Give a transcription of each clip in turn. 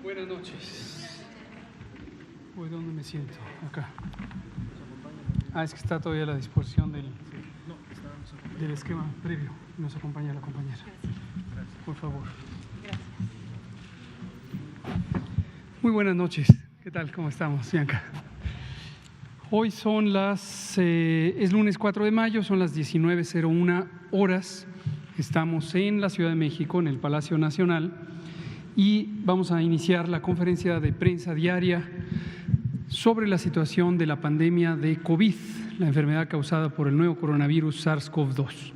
Buenas noches. Hoy, ¿dónde me siento? Acá. Es que está todavía a la disposición del esquema previo. Nos acompaña la compañera. Por favor. Gracias. Muy buenas noches. ¿Qué tal? ¿Cómo estamos, Bianca? Hoy son es lunes 4 de mayo, son las 19:01 horas. Estamos en la Ciudad de México, en el Palacio Nacional, y vamos a iniciar la conferencia de prensa diaria sobre la situación de la pandemia de COVID, la enfermedad causada por el nuevo coronavirus SARS-CoV-2.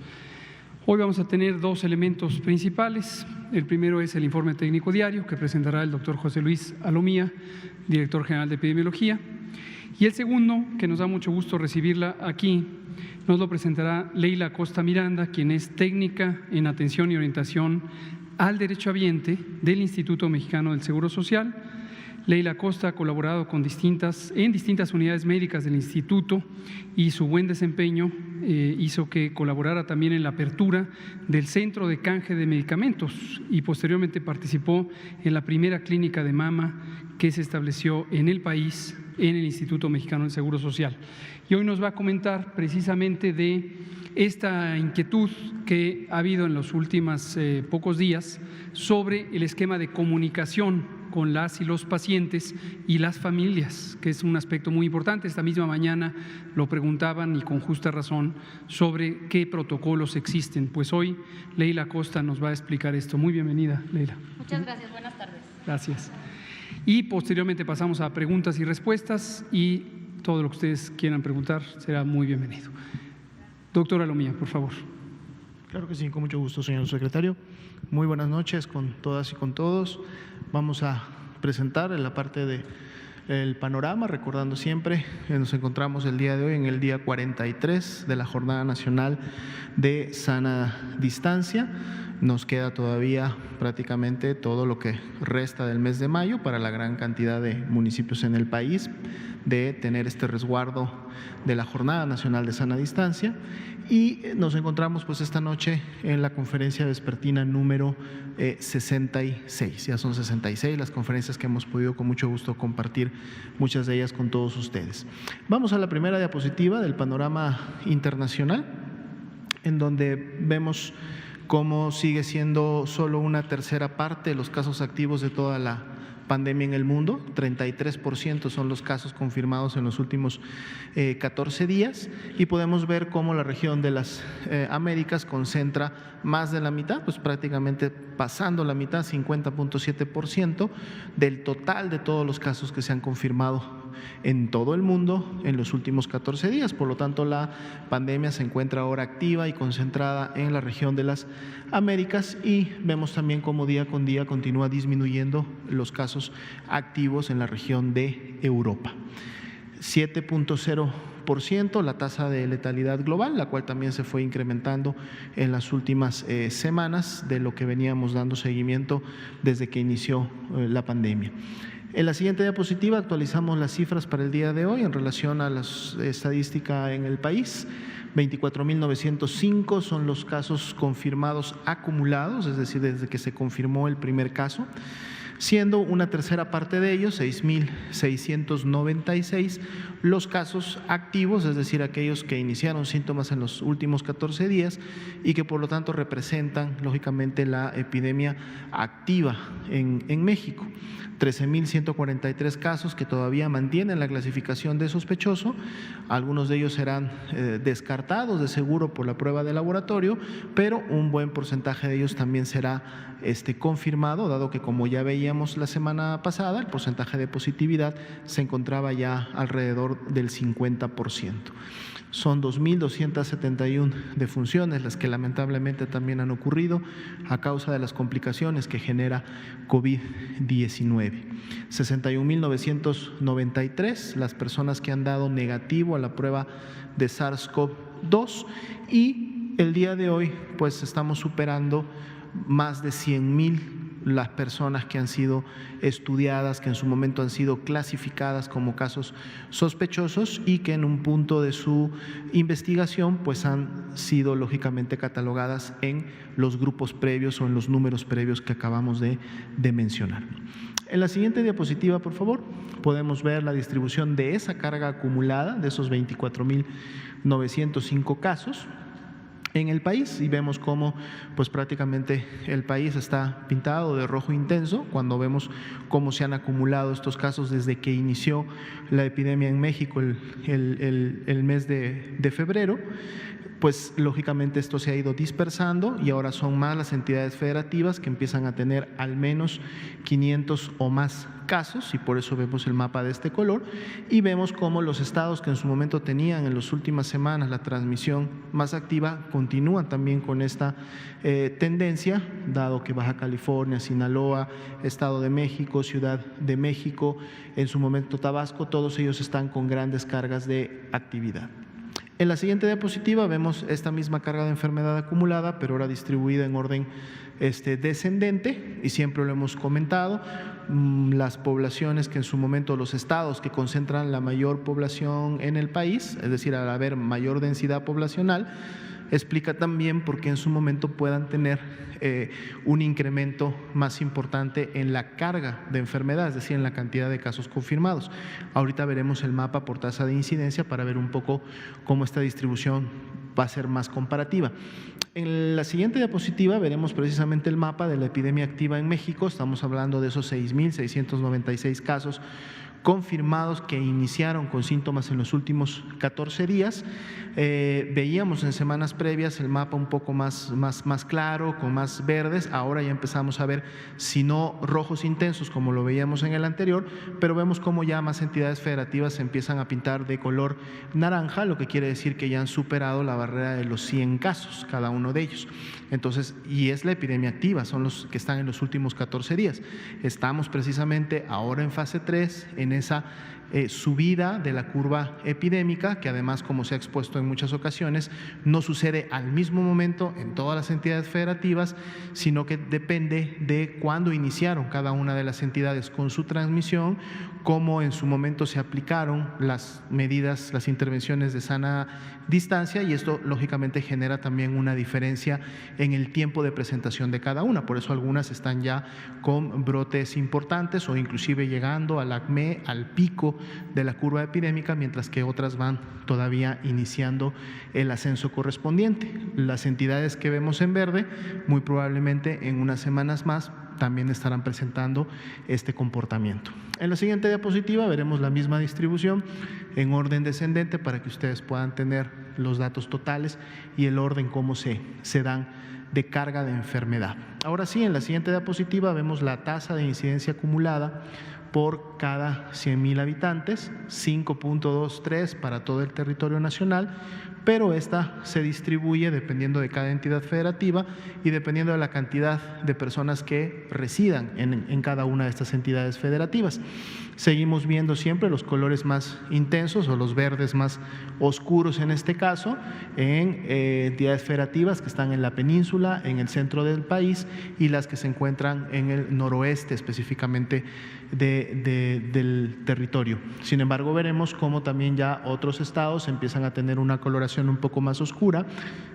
Hoy vamos a tener dos elementos principales. El primero es el informe técnico diario que presentará el doctor José Luis Alomía, director general de epidemiología. Y el segundo, que nos da mucho gusto recibirla aquí, nos lo presentará Leila Acosta Miranda, quien es técnica en atención y orientación al derechohabiente del Instituto Mexicano del Seguro Social. Leila Acosta ha colaborado en distintas unidades médicas del instituto, y su buen desempeño hizo que colaborara también en la apertura del Centro de Canje de Medicamentos, y posteriormente participó en la primera clínica de mama que se estableció en el país en el Instituto Mexicano del Seguro Social. Y hoy nos va a comentar precisamente de esta inquietud que ha habido en los últimos pocos días sobre el esquema de comunicación con las y los pacientes y las familias, que es un aspecto muy importante. Esta misma mañana lo preguntaban, y con justa razón, sobre qué protocolos existen. Pues hoy Leila Acosta nos va a explicar esto. Muy bienvenida, Leila. Muchas gracias, buenas tardes. Gracias. Y posteriormente pasamos a preguntas y respuestas, y todo lo que ustedes quieran preguntar será muy bienvenido. Doctor Alomía, por favor. Claro que sí, con mucho gusto, señor secretario. Muy buenas noches con todas y con todos. Vamos a presentar en la parte del panorama, recordando siempre que nos encontramos el día de hoy en el día 43 de la Jornada Nacional de Sana Distancia. Nos queda todavía prácticamente todo lo que resta del mes de mayo para la gran cantidad de municipios en el país de tener este resguardo de la Jornada Nacional de Sana Distancia. Y nos encontramos pues esta noche en la conferencia vespertina número 66. Ya son 66 las conferencias que hemos podido con mucho gusto compartir, muchas de ellas con todos ustedes. Vamos a la primera diapositiva del panorama internacional, en donde vemos cómo sigue siendo solo una tercera parte de los casos activos de toda la pandemia en el mundo. 33% son los casos confirmados en los últimos 14 días, y podemos ver cómo la región de las Américas concentra más de la mitad, pues prácticamente pasando la mitad, 50.7% del total de todos los casos que se han confirmado en todo el mundo en los últimos 14 días. Por lo tanto, la pandemia se encuentra ahora activa y concentrada en la región de las Américas, y vemos también cómo día con día continúa disminuyendo los casos activos en la región de Europa. 7.0% la tasa de letalidad global, la cual también se fue incrementando en las últimas semanas, de lo que veníamos dando seguimiento desde que inició la pandemia. En la siguiente diapositiva actualizamos las cifras para el día de hoy en relación a la estadística en el país. 24.905 son los casos confirmados acumulados, es decir, desde que se confirmó el primer caso, siendo una tercera parte de ellos, 6.696, los casos activos, es decir, aquellos que iniciaron síntomas en los últimos 14 días y que por lo tanto representan lógicamente la epidemia activa en México. 13.143 casos que todavía mantienen la clasificación de sospechoso. Algunos de ellos serán descartados de seguro por la prueba de laboratorio, pero un buen porcentaje de ellos también será confirmado, dado que, como ya veíamos la semana pasada, el porcentaje de positividad se encontraba ya alrededor del 50%. Son 2.271 defunciones las que lamentablemente también han ocurrido a causa de las complicaciones que genera COVID-19. 61.993 las personas que han dado negativo a la prueba de SARS-CoV-2, y el día de hoy pues estamos superando más de 100.000 las personas que han sido estudiadas, que en su momento han sido clasificadas como casos sospechosos y que en un punto de su investigación pues han sido lógicamente catalogadas en los grupos previos o en los números previos que acabamos de mencionar. En la siguiente diapositiva, por favor, podemos ver la distribución de esa carga acumulada, de esos 24.905 casos en el país, y vemos cómo pues prácticamente el país está pintado de rojo intenso cuando vemos cómo se han acumulado estos casos desde que inició la epidemia en México el mes de febrero. Pues lógicamente esto se ha ido dispersando y ahora son más las entidades federativas que empiezan a tener al menos 500 o más casos, y por eso vemos el mapa de este color, y vemos cómo los estados que en su momento tenían en las últimas semanas la transmisión más activa continúan también con esta tendencia, dado que Baja California, Sinaloa, Estado de México, Ciudad de México, en su momento Tabasco, todos ellos están con grandes cargas de actividad. En la siguiente diapositiva vemos esta misma carga de enfermedad acumulada, pero ahora distribuida en orden descendente, y siempre lo hemos comentado, las poblaciones que en su momento, los estados que concentran la mayor población en el país, es decir, al haber mayor densidad poblacional, explica también por qué en su momento puedan tener un incremento más importante en la carga de enfermedad, es decir, en la cantidad de casos confirmados. Ahorita veremos el mapa por tasa de incidencia para ver un poco cómo esta distribución va a ser más comparativa. En la siguiente diapositiva veremos precisamente el mapa de la epidemia activa en México. Estamos hablando de esos 6.696 casos confirmados que iniciaron con síntomas en los últimos 14 días. Veíamos en semanas previas el mapa un poco más claro, con más verdes. Ahora ya empezamos a ver, si no rojos intensos como lo veíamos en el anterior, pero vemos cómo ya más entidades federativas se empiezan a pintar de color naranja, lo que quiere decir que ya han superado la barrera de los 100 casos, cada uno de ellos. Entonces, y es la epidemia activa, son los que están en los últimos 14 días. Estamos precisamente ahora en fase 3, en esa subida de la curva epidémica, que además, como se ha expuesto en muchas ocasiones, no sucede al mismo momento en todas las entidades federativas, sino que depende de cuándo iniciaron cada una de las entidades con su transmisión, cómo en su momento se aplicaron las medidas, las intervenciones de sana distancia, y esto lógicamente genera también una diferencia en el tiempo de presentación de cada una. Por eso algunas están ya con brotes importantes o inclusive llegando al acme, al pico de la curva epidémica, mientras que otras van todavía iniciando el ascenso correspondiente. Las entidades que vemos en verde, muy probablemente en unas semanas más también estarán presentando este comportamiento. En la siguiente diapositiva veremos la misma distribución en orden descendente para que ustedes puedan tener los datos totales y el orden cómo se dan de carga de enfermedad. Ahora sí, en la siguiente diapositiva vemos la tasa de incidencia acumulada por cada 100,000 habitantes, 5.23 para todo el territorio nacional, pero esta se distribuye dependiendo de cada entidad federativa y dependiendo de la cantidad de personas que residan en cada una de estas entidades federativas. Seguimos viendo siempre los colores más intensos o los verdes más oscuros en este caso, en entidades federativas que están en la península, en el centro del país, y las que se encuentran en el noroeste específicamente del territorio. Sin embargo, veremos cómo también ya otros estados empiezan a tener una coloración un poco más oscura,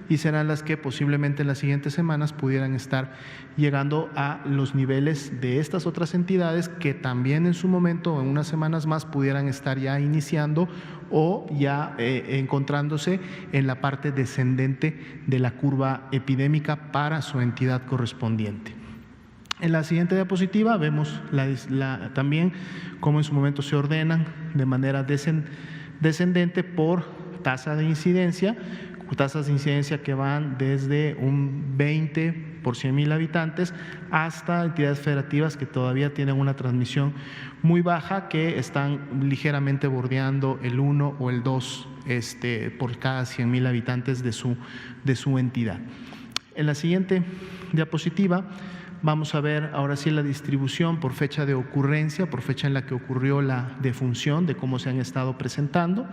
y serán las que posiblemente en las siguientes semanas pudieran estar llegando a los niveles de estas otras entidades que también en su momento, en unas semanas más, pudieran estar ya iniciando o ya encontrándose en la parte descendente de la curva epidémica para su entidad correspondiente. En la siguiente diapositiva vemos también cómo en su momento se ordenan de manera descendente por tasa de incidencia, tasas de incidencia que van desde un 20 por 100,000 habitantes hasta entidades federativas que todavía tienen una transmisión muy baja, que están ligeramente bordeando el 1 o el 2 por cada 100,000 habitantes de su entidad. En la siguiente diapositiva vamos a ver ahora sí la distribución por fecha de ocurrencia, por fecha en la que ocurrió la defunción, de cómo se han estado presentando.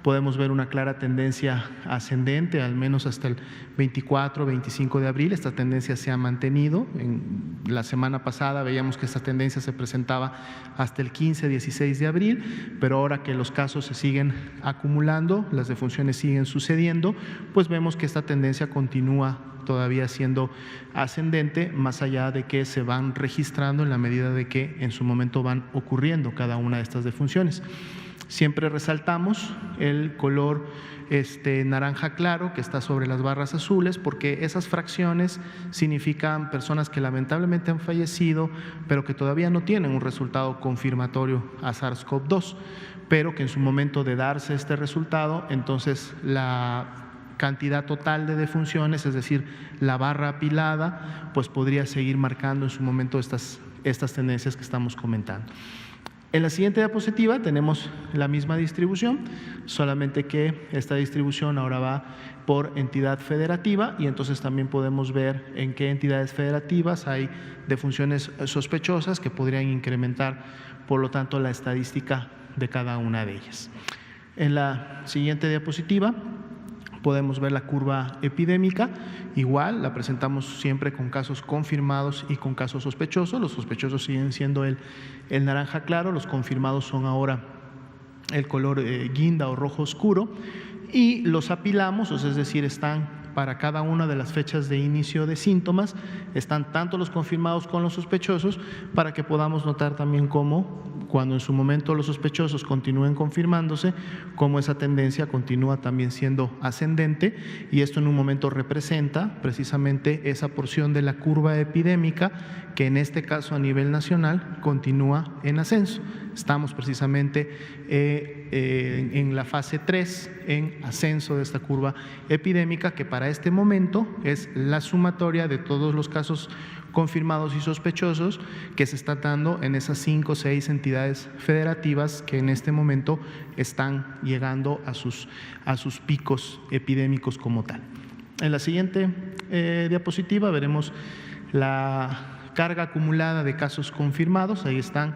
Podemos ver una clara tendencia ascendente, al menos hasta el 24, 25 de abril. Esta tendencia se ha mantenido. En la semana pasada veíamos que esta tendencia se presentaba hasta el 15, 16 de abril, pero ahora que los casos se siguen acumulando, las defunciones siguen sucediendo, pues vemos que esta tendencia continúa todavía siendo ascendente, más allá de que se van registrando en la medida de que en su momento van ocurriendo cada una de estas defunciones. Siempre resaltamos el color naranja claro que está sobre las barras azules, porque esas fracciones significan personas que lamentablemente han fallecido, pero que todavía no tienen un resultado confirmatorio a SARS-CoV-2, pero que en su momento de darse este resultado, entonces la cantidad total de defunciones, es decir, la barra apilada, pues podría seguir marcando en su momento estas tendencias que estamos comentando. En la siguiente diapositiva tenemos la misma distribución, solamente que esta distribución ahora va por entidad federativa, y entonces también podemos ver en qué entidades federativas hay defunciones sospechosas que podrían incrementar, por lo tanto, la estadística de cada una de ellas. En la siguiente diapositiva podemos ver la curva epidémica. Igual la presentamos siempre con casos confirmados y con casos sospechosos. Los sospechosos siguen siendo el naranja claro, los confirmados son ahora el color guinda o rojo oscuro, y los apilamos, es decir, están para cada una de las fechas de inicio de síntomas, están tanto los confirmados como los sospechosos, para que podamos notar también cómo cuando en su momento los sospechosos continúen confirmándose, cómo esa tendencia continúa también siendo ascendente, y esto en un momento representa precisamente esa porción de la curva epidémica que en este caso a nivel nacional continúa en ascenso. Estamos precisamente en la fase 3, en ascenso de esta curva epidémica, que para este momento es la sumatoria de todos los casos confirmados y sospechosos que se está dando en esas 5 o 6 entidades federativas que en este momento están llegando a sus picos epidémicos como tal. En la siguiente diapositiva veremos la carga acumulada de casos confirmados. Ahí están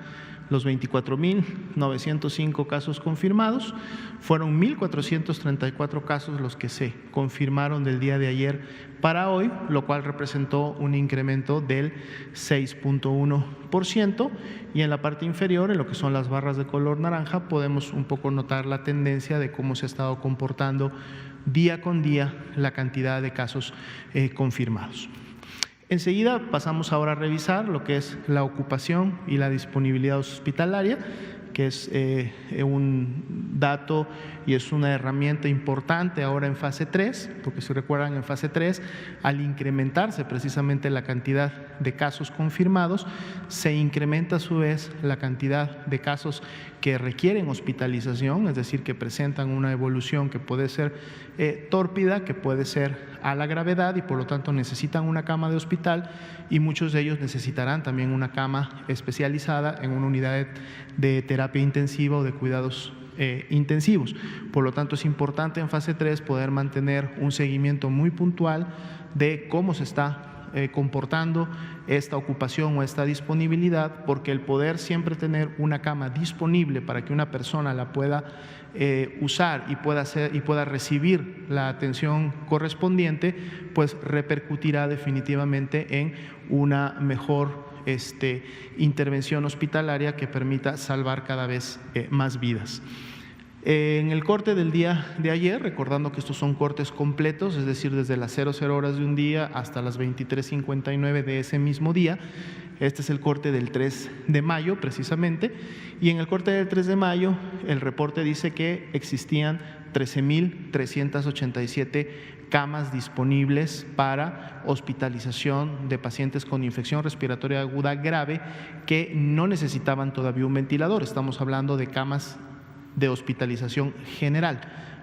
los 24.905 casos confirmados. Fueron 1.434 casos los que se confirmaron del día de ayer para hoy, lo cual representó un incremento del 6.1%, y en la parte inferior, en lo que son las barras de color naranja, podemos un poco notar la tendencia de cómo se ha estado comportando día con día la cantidad de casos confirmados. Enseguida pasamos ahora a revisar lo que es la ocupación y la disponibilidad hospitalaria, que es un dato y es una herramienta importante ahora en fase 3, porque si recuerdan en fase 3, al incrementarse precisamente la cantidad de casos confirmados, se incrementa a su vez la cantidad de casos que requieren hospitalización, es decir, que presentan una evolución que puede ser tórpida, que puede ser a la gravedad, y por lo tanto necesitan una cama de hospital, y muchos de ellos necesitarán también una cama especializada en una unidad de terapia intensiva o de cuidados intensivos. Por lo tanto, es importante en fase 3 poder mantener un seguimiento muy puntual de cómo se está comportando esta ocupación o esta disponibilidad, porque el poder siempre tener una cama disponible para que una persona la pueda usar y pueda recibir la atención correspondiente, pues repercutirá definitivamente en una mejor intervención hospitalaria que permita salvar cada vez más vidas. En el corte del día de ayer, recordando que estos son cortes completos, es decir, desde las 00 horas de un día hasta las 23:59 de ese mismo día, este es el corte del 3 de mayo precisamente, y en el corte del 3 de mayo el reporte dice que existían 13.387 camas disponibles para hospitalización de pacientes con infección respiratoria aguda grave que no necesitaban todavía un ventilador. Estamos hablando de camas de hospitalización general,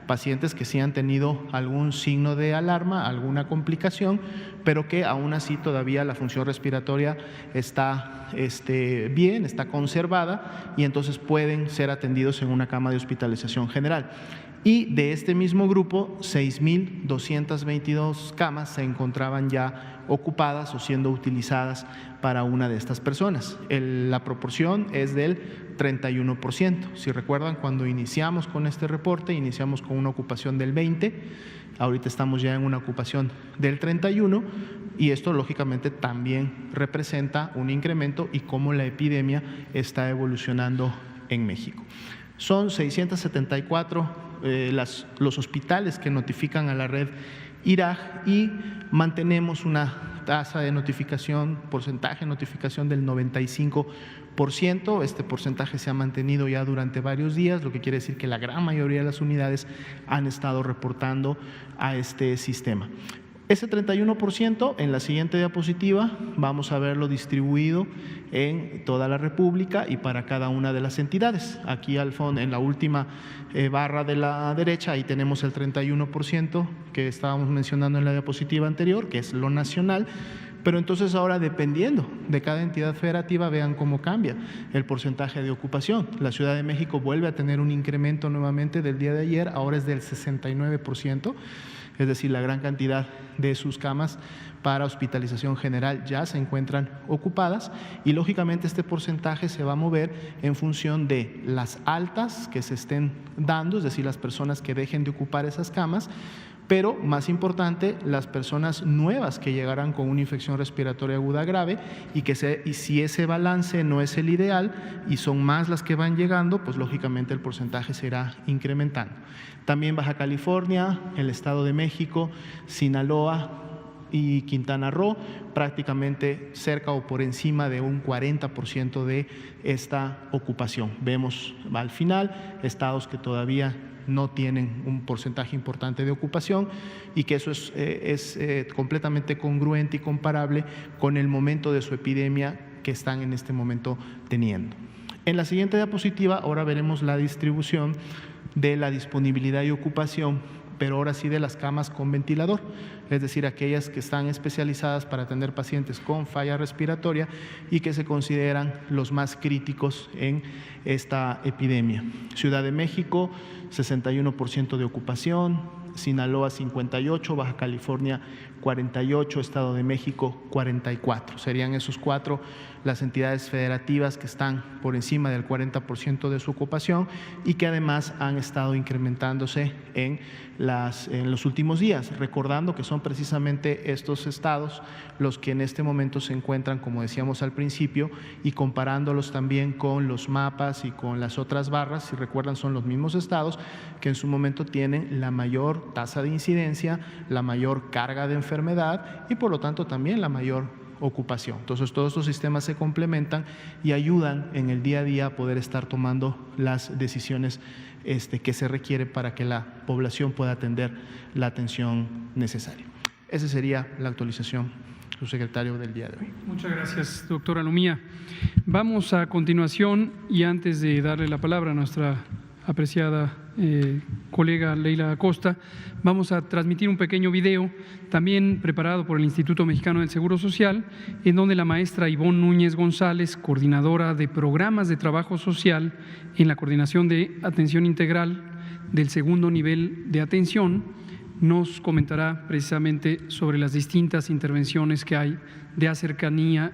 pacientes que sí han tenido algún signo de alarma, alguna complicación, pero que aún así todavía la función respiratoria está bien, está conservada, y entonces pueden ser atendidos en una cama de hospitalización general. Y de este mismo grupo, 6.222 camas se encontraban ya ocupadas o siendo utilizadas para una de estas personas. La proporción es del 31%. Si recuerdan, cuando iniciamos con este reporte, iniciamos con una ocupación del 20%, ahorita estamos ya en una ocupación del 31%, y esto lógicamente también representa un incremento y cómo la epidemia está evolucionando en México. Son 674 los hospitales que notifican a la red IRAG, y mantenemos una tasa de notificación, porcentaje de notificación del 95%. Este porcentaje se ha mantenido ya durante varios días, lo que quiere decir que la gran mayoría de las unidades han estado reportando a este sistema. Ese 31%, en la siguiente diapositiva, vamos a verlo distribuido en toda la República y para cada una de las entidades. Aquí al fondo, en la última barra de la derecha, ahí tenemos el 31% que estábamos mencionando en la diapositiva anterior, que es lo nacional. Pero entonces ahora, dependiendo de cada entidad federativa, vean cómo cambia el porcentaje de ocupación. La Ciudad de México vuelve a tener un incremento nuevamente del día de ayer, ahora es del 69%. Es decir, la gran cantidad de sus camas para hospitalización general ya se encuentran ocupadas, y lógicamente este porcentaje se va a mover en función de las altas que se estén dando, es decir, las personas que dejen de ocupar esas camas, pero más importante, las personas nuevas que llegarán con una infección respiratoria aguda grave, y si ese balance no es el ideal y son más las que van llegando, pues lógicamente el porcentaje se irá incrementando. También Baja California, el Estado de México, Sinaloa y Quintana Roo, prácticamente cerca o por encima de un 40% de esta ocupación. Vemos al final estados que todavía no tienen un porcentaje importante de ocupación, y que eso es completamente congruente y comparable con el momento de su epidemia que están en este momento teniendo. En la siguiente diapositiva ahora veremos la distribución de la disponibilidad y ocupación, pero ahora sí de las camas con ventilador, es decir, aquellas que están especializadas para atender pacientes con falla respiratoria y que se consideran los más críticos en esta epidemia. Ciudad de México, 61% de ocupación, Sinaloa 58%, Baja California 48%, Estado de México 44%. Serían esos cuatro las entidades federativas que están por encima del 40% de su ocupación y que además han estado incrementándose en los últimos días, recordando que son precisamente estos estados los que en este momento se encuentran, como decíamos al principio, y comparándolos también con los mapas y con las otras barras, si recuerdan, son los mismos estados que en su momento tienen la mayor tasa de incidencia, la mayor carga de enfermedad y por lo tanto también la mayor ocupación. Entonces todos estos sistemas se complementan y ayudan en el día a día a poder estar tomando las decisiones que se requiere para que la población pueda atender la atención necesaria. Esa sería la actualización, subsecretario, del día de hoy. Muchas gracias, doctora Lumía. Vamos a continuación, y antes de darle la palabra a nuestra apreciada colega Leila Acosta, vamos a transmitir un pequeño video también preparado por el Instituto Mexicano del Seguro Social, en donde la maestra Ivonne Núñez González, coordinadora de programas de trabajo social en la Coordinación de Atención Integral del segundo nivel de atención, nos comentará precisamente sobre las distintas intervenciones que hay de cercanía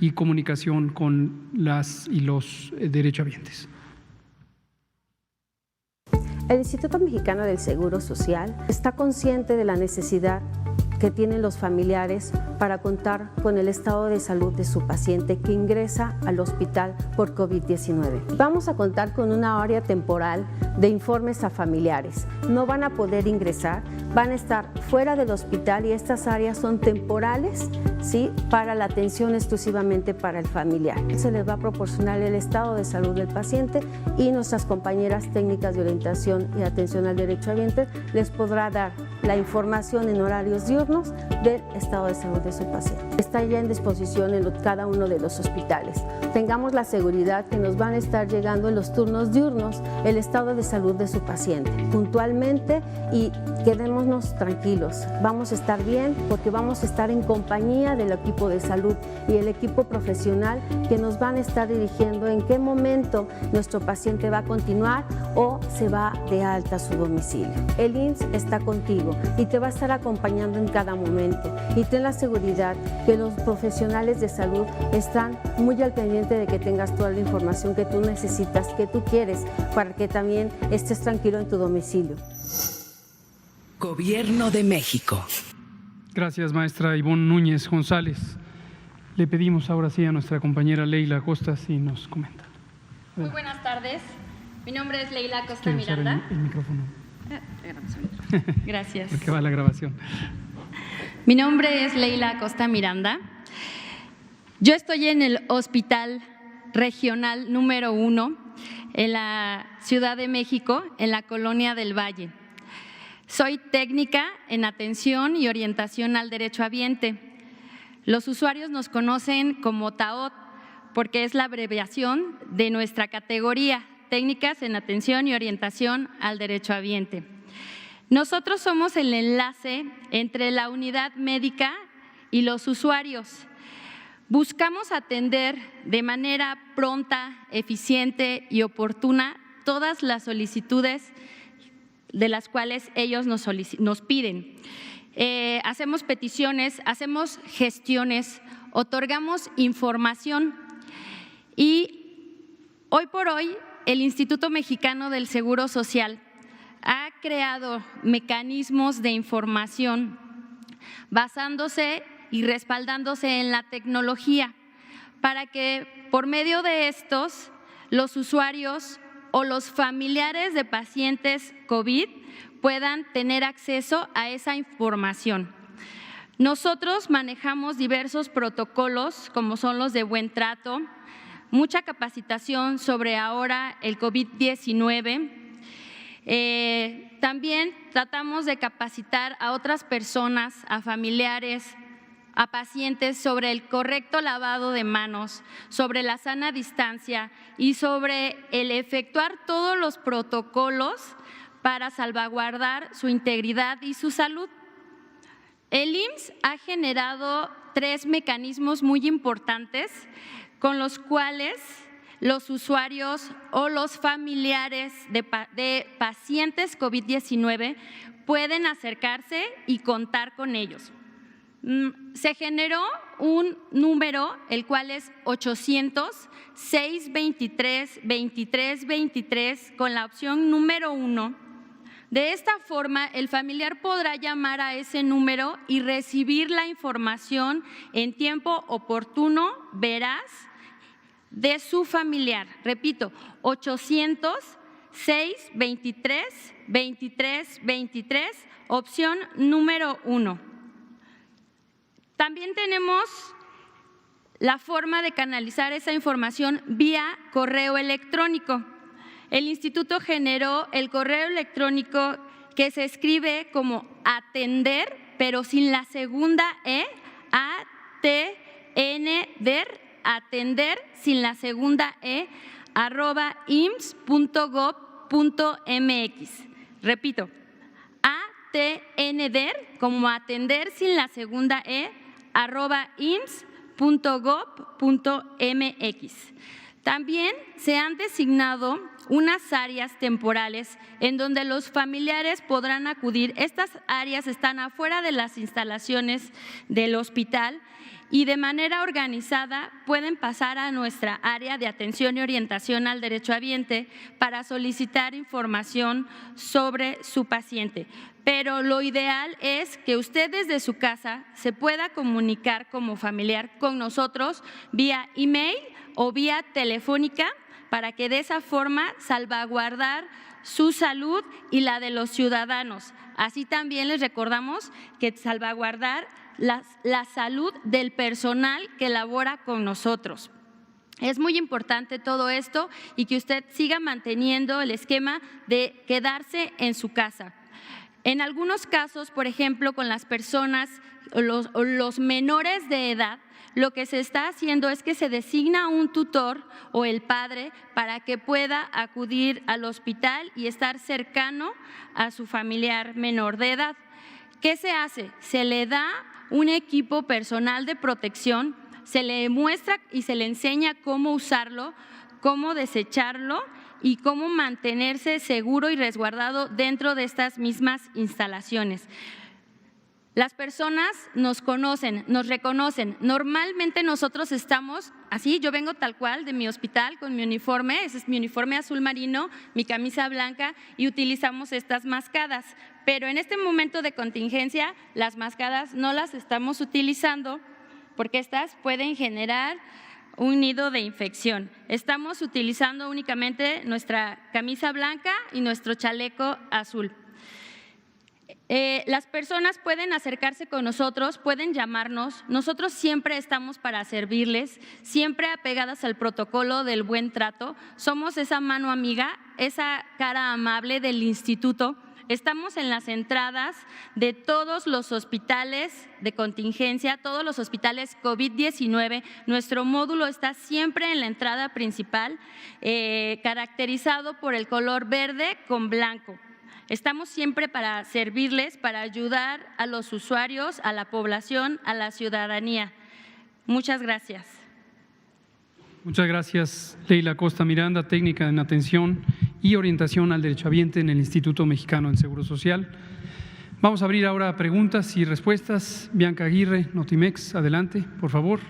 y comunicación con las y los derechohabientes. El Instituto Mexicano del Seguro Social está consciente de la necesidad que tienen los familiares para contar con el estado de salud de su paciente que ingresa al hospital por COVID-19. Vamos a contar con una área temporal de informes a familiares. No van a poder ingresar, van a estar fuera del hospital, y estas áreas son temporales, ¿sí?, para la atención exclusivamente para el familiar. Se les va a proporcionar el estado de salud del paciente, y nuestras compañeras técnicas de orientación y atención al derechohabiente les podrá dar la información en horarios diurnos del estado de salud de su paciente. Está ya en disposición en cada uno de los hospitales. Tengamos la seguridad que nos van a estar llegando en los turnos diurnos el estado de salud de su paciente puntualmente, y quedémonos tranquilos. Vamos a estar bien porque vamos a estar en compañía del equipo de salud y el equipo profesional que nos van a estar dirigiendo en qué momento nuestro paciente va a continuar o se va de alta a su domicilio. El IMSS está contigo y te va a estar acompañando en cada momento, y ten la seguridad que los profesionales de salud están muy al pendiente de que tengas toda la información que tú necesitas, que tú quieres, para que también estés tranquilo en tu domicilio. Gobierno de México. Gracias, maestra Ivonne Núñez González. Le pedimos ahora sí a nuestra compañera Leila Acosta si nos comenta. Muy buenas tardes. Mi nombre es Leila Acosta Quiero usar Miranda. el micrófono. Gracias. Porque va la grabación. Mi nombre es Leila Acosta Miranda. Yo estoy en el Hospital Regional número 1 en la Ciudad de México, en la Colonia del Valle. Soy técnica en atención y orientación al derechohabiente. Los usuarios nos conocen como TAOT porque es la abreviación de nuestra categoría, técnicas en atención y orientación al derechohabiente. Nosotros somos el enlace entre la unidad médica y los usuarios. Buscamos atender de manera pronta, eficiente y oportuna todas las solicitudes de las cuales ellos nos piden. Hacemos peticiones, hacemos gestiones, otorgamos información y hoy por hoy el Instituto Mexicano del Seguro Social ha creado mecanismos de información basándose y respaldándose en la tecnología para que por medio de estos los usuarios o los familiares de pacientes COVID puedan tener acceso a esa información. Nosotros manejamos diversos protocolos como son los de buen trato, mucha capacitación sobre ahora el COVID-19. También tratamos de capacitar a otras personas, a familiares, a pacientes sobre el correcto lavado de manos, sobre la sana distancia y sobre el efectuar todos los protocolos para salvaguardar su integridad y su salud. El IMSS ha generado 3 mecanismos muy importantes con los cuales los usuarios o los familiares de pacientes COVID-19 pueden acercarse y contar con ellos. Se generó un número, el cual es 800-623-2323 con la opción número 1. De esta forma, el familiar podrá llamar a ese número y recibir la información en tiempo oportuno, veraz, de su familiar. Repito, 800-623-2323, opción número 1. También tenemos la forma de canalizar esa información vía correo electrónico. El instituto generó el correo electrónico que se escribe como atender, pero sin la segunda E, atender, atender sin la segunda E, @ims.gov.mx. Repito, atender como atender sin la segunda E, @ims.gov.mx. También se han designado unas áreas temporales en donde los familiares podrán acudir. Estas áreas están afuera de las instalaciones del hospital y de manera organizada pueden pasar a nuestra área de atención y orientación al derechohabiente para solicitar información sobre su paciente. Pero lo ideal es que usted desde su casa se pueda comunicar como familiar con nosotros vía email o vía telefónica para que de esa forma salvaguardar su salud y la de los ciudadanos. Así también les recordamos que salvaguardar la salud del personal que labora con nosotros. Es muy importante todo esto y que usted siga manteniendo el esquema de quedarse en su casa. En algunos casos, por ejemplo, con las personas o los menores de edad, lo que se está haciendo es que se designa un tutor o el padre para que pueda acudir al hospital y estar cercano a su familiar menor de edad. ¿Qué se hace? Se le da un equipo personal de protección, se le muestra y se le enseña cómo usarlo, cómo desecharlo y cómo mantenerse seguro y resguardado dentro de estas mismas instalaciones. Las personas nos conocen, nos reconocen. Normalmente nosotros estamos así, yo vengo tal cual de mi hospital con mi uniforme, ese es mi uniforme azul marino, mi camisa blanca y utilizamos estas mascadas. Pero en este momento de contingencia, las mascadas no las estamos utilizando porque estas pueden generar un nido de infección. Estamos utilizando únicamente nuestra camisa blanca y nuestro chaleco azul. Las personas pueden acercarse con nosotros, pueden llamarnos. Nosotros siempre estamos para servirles, siempre apegadas al protocolo del buen trato. Somos esa mano amiga, esa cara amable del instituto. Estamos en las entradas de todos los hospitales de contingencia, todos los hospitales COVID-19. Nuestro módulo está siempre en la entrada principal, caracterizado por el color verde con blanco. Estamos siempre para servirles, para ayudar a los usuarios, a la población, a la ciudadanía. Muchas gracias. Muchas gracias, Leila Costa Miranda, técnica en atención y orientación al derechohabiente en el Instituto Mexicano del Seguro Social. Vamos a abrir ahora preguntas y respuestas. Bianca Aguirre, Notimex, adelante, por favor.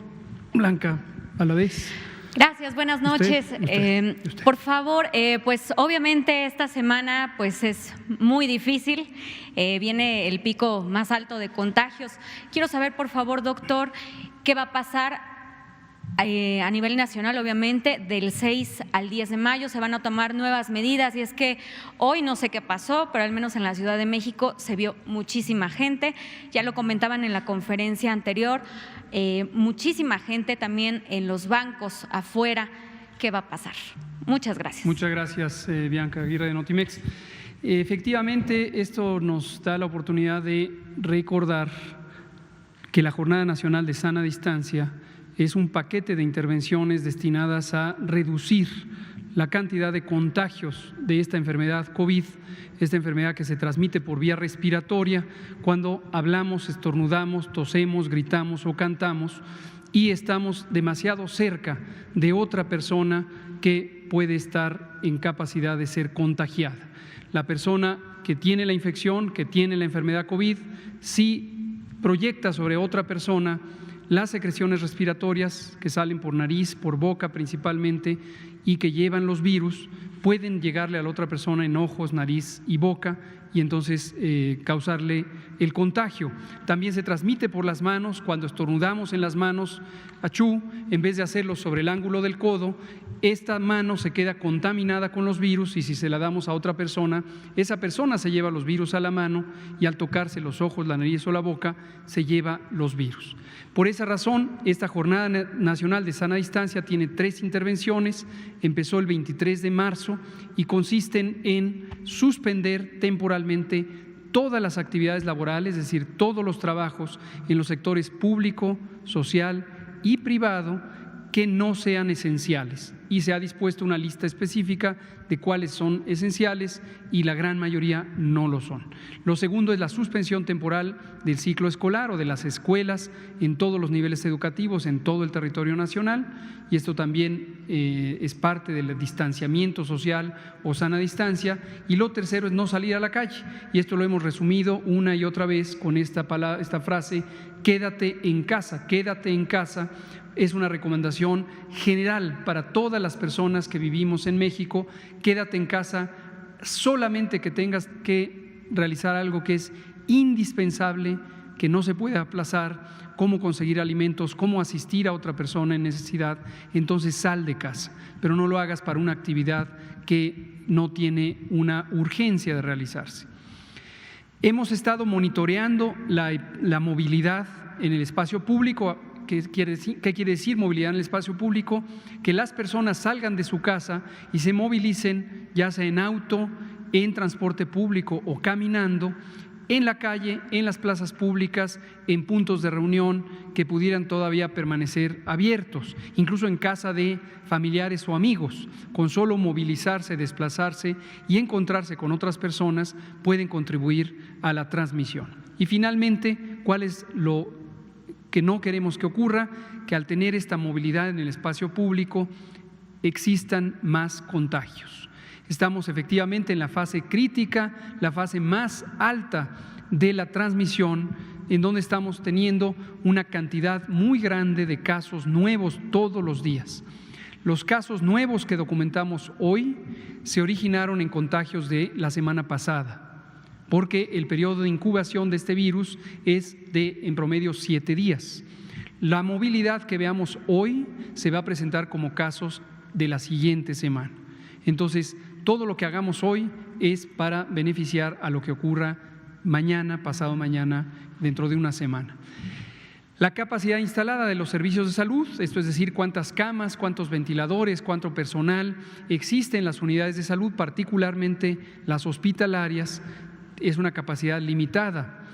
Blanca Valadez. Gracias, buenas noches. Usted. Por favor, pues obviamente esta semana pues es muy difícil, viene el pico más alto de contagios. Quiero saber, por favor, doctor, qué va a pasar a nivel nacional. Obviamente del 6 al 10 de mayo se van a tomar nuevas medidas y es que hoy no sé qué pasó, pero al menos en la Ciudad de México se vio muchísima gente, ya lo comentaban en la conferencia anterior, muchísima gente también en los bancos afuera. ¿Qué va a pasar? Muchas gracias. Muchas gracias, Bianca Aguirre de Notimex. Efectivamente, esto nos da la oportunidad de recordar que la Jornada Nacional de Sana Distancia es un paquete de intervenciones destinadas a reducir la cantidad de contagios de esta enfermedad COVID, esta enfermedad que se transmite por vía respiratoria cuando hablamos, estornudamos, tosemos, gritamos o cantamos y estamos demasiado cerca de otra persona que puede estar en capacidad de ser contagiada. La persona que tiene la infección, que tiene la enfermedad COVID, si proyecta sobre otra persona las secreciones respiratorias que salen por nariz, por boca principalmente, y que llevan los virus, pueden llegarle a la otra persona en ojos, nariz y boca y entonces causarle el contagio. También se transmite por las manos. Cuando estornudamos en las manos, achú, en vez de hacerlo sobre el ángulo del codo, esta mano se queda contaminada con los virus y si se la damos a otra persona, esa persona se lleva los virus a la mano y al tocarse los ojos, la nariz o la boca, se lleva los virus. Por esa razón, esta Jornada Nacional de Sana Distancia tiene 3 intervenciones, empezó el 23 de marzo y consisten en suspender temporalmente todas las actividades laborales, es decir, todos los trabajos en los sectores público, social y privado que no sean esenciales. Y se ha dispuesto una lista específica de cuáles son esenciales y la gran mayoría no lo son. Lo segundo es la suspensión temporal del ciclo escolar o de las escuelas en todos los niveles educativos, en todo el territorio nacional, y esto también es parte del distanciamiento social o sana distancia. Y lo tercero es no salir a la calle, y esto lo hemos resumido una y otra vez con esta frase: quédate en casa, quédate en casa. Es una recomendación general para todas las personas que vivimos en México. Quédate en casa, solamente que tengas que realizar algo que es indispensable, que no se puede aplazar, cómo conseguir alimentos, cómo asistir a otra persona en necesidad, entonces sal de casa, pero no lo hagas para una actividad que no tiene una urgencia de realizarse. Hemos estado monitoreando la movilidad en el espacio público. ¿Qué quiere decir movilidad en el espacio público? Que las personas salgan de su casa y se movilicen, ya sea en auto, en transporte público o caminando, en la calle, en las plazas públicas, en puntos de reunión que pudieran todavía permanecer abiertos, incluso en casa de familiares o amigos. Con solo movilizarse, desplazarse y encontrarse con otras personas pueden contribuir a la transmisión. Y finalmente, ¿cuál es lo que no queremos que ocurra? Que al tener esta movilidad en el espacio público existan más contagios. Estamos efectivamente en la fase crítica, la fase más alta de la transmisión, en donde estamos teniendo una cantidad muy grande de casos nuevos todos los días. Los casos nuevos que documentamos hoy se originaron en contagios de la semana pasada, porque el periodo de incubación de este virus es de, en promedio, 7 días. La movilidad que veamos hoy se va a presentar como casos de la siguiente semana. Entonces, todo lo que hagamos hoy es para beneficiar a lo que ocurra mañana, pasado mañana, dentro de una semana. La capacidad instalada de los servicios de salud, esto es decir, cuántas camas, cuántos ventiladores, cuánto personal existe en las unidades de salud, particularmente las hospitalarias, es una capacidad limitada.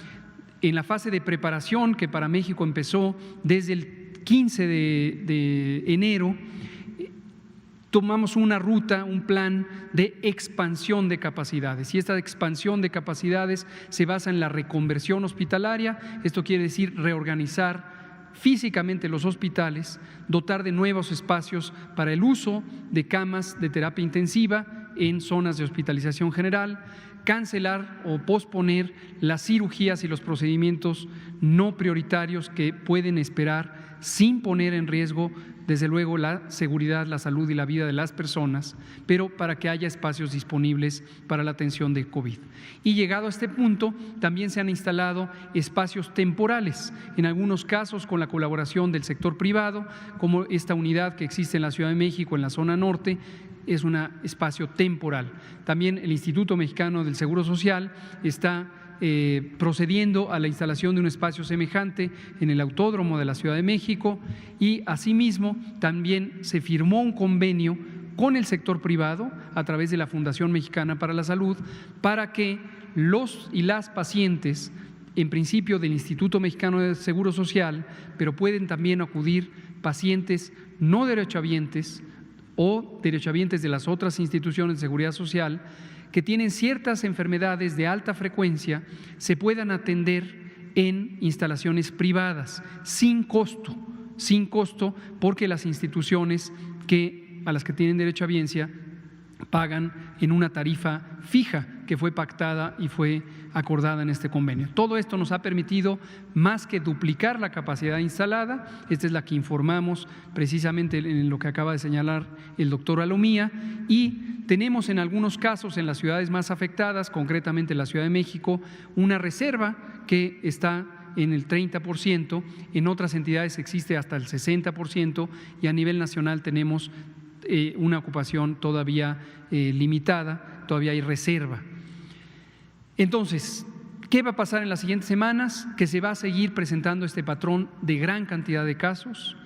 En la fase de preparación, que para México empezó desde el 15 de enero, tomamos una ruta, un plan de expansión de capacidades, y esta expansión de capacidades se basa en la reconversión hospitalaria. Esto quiere decir reorganizar físicamente los hospitales, dotar de nuevos espacios para el uso de camas de terapia intensiva en zonas de hospitalización general, cancelar o posponer las cirugías y los procedimientos no prioritarios que pueden esperar sin poner en riesgo, desde luego, la seguridad, la salud y la vida de las personas, pero para que haya espacios disponibles para la atención de COVID. Y llegado a este punto, también se han instalado espacios temporales, en algunos casos con la colaboración del sector privado, como esta unidad que existe en la Ciudad de México, en la zona norte, es un espacio temporal. También el Instituto Mexicano del Seguro Social está procediendo a la instalación de un espacio semejante en el Autódromo de la Ciudad de México, y asimismo también se firmó un convenio con el sector privado a través de la Fundación Mexicana para la Salud para que los y las pacientes, en principio del Instituto Mexicano del Seguro Social, pero pueden también acudir pacientes no derechohabientes o derechohabientes de las otras instituciones de seguridad social que tienen ciertas enfermedades de alta frecuencia, se puedan atender en instalaciones privadas sin costo, porque las instituciones a las que tienen derechohabiencia pagan en una tarifa fija que fue pactada y fue acordada en este convenio. Todo esto nos ha permitido más que duplicar la capacidad instalada. Esta es la que informamos precisamente en lo que acaba de señalar el doctor Alomía, y tenemos en algunos casos en las ciudades más afectadas, concretamente la Ciudad de México, una reserva que está en el 30%, en otras entidades existe hasta el 60%, y a nivel nacional tenemos una ocupación todavía limitada, todavía hay reserva. Entonces, ¿qué va a pasar en las siguientes semanas? Que se va a seguir presentando este patrón de gran cantidad de casos.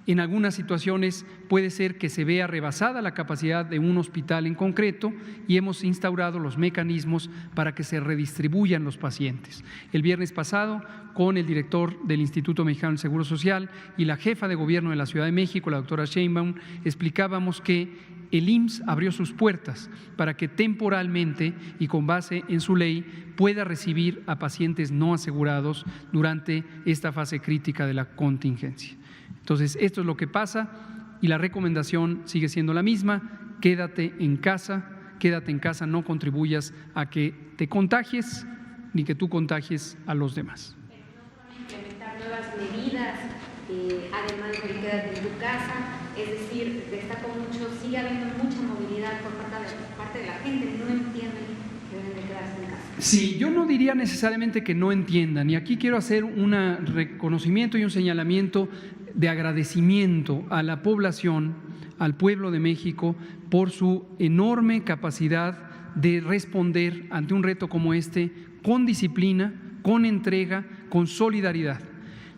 En algunas situaciones puede ser que se vea rebasada la capacidad de un hospital en concreto, y hemos instaurado los mecanismos para que se redistribuyan los pacientes. El viernes pasado, con el director del Instituto Mexicano del Seguro Social y la jefa de gobierno de la Ciudad de México, la doctora Sheinbaum, explicábamos que el IMSS abrió sus puertas para que temporalmente y con base en su ley pueda recibir a pacientes no asegurados durante esta fase crítica de la contingencia. Entonces, esto es lo que pasa, y la recomendación sigue siendo la misma: quédate en casa, no contribuyas a que te contagies ni que tú contagies a los demás. Implementar nuevas medidas, además de quédate en tu casa, es decir, destaco mucho, sigue habiendo mucha movilidad por parte de la gente, no entienden que deben de quedarse en casa. Sí, yo no diría necesariamente que no entiendan, y aquí quiero hacer un reconocimiento y un señalamiento de agradecimiento a la población, al pueblo de México, por su enorme capacidad de responder ante un reto como este con disciplina, con entrega, con solidaridad.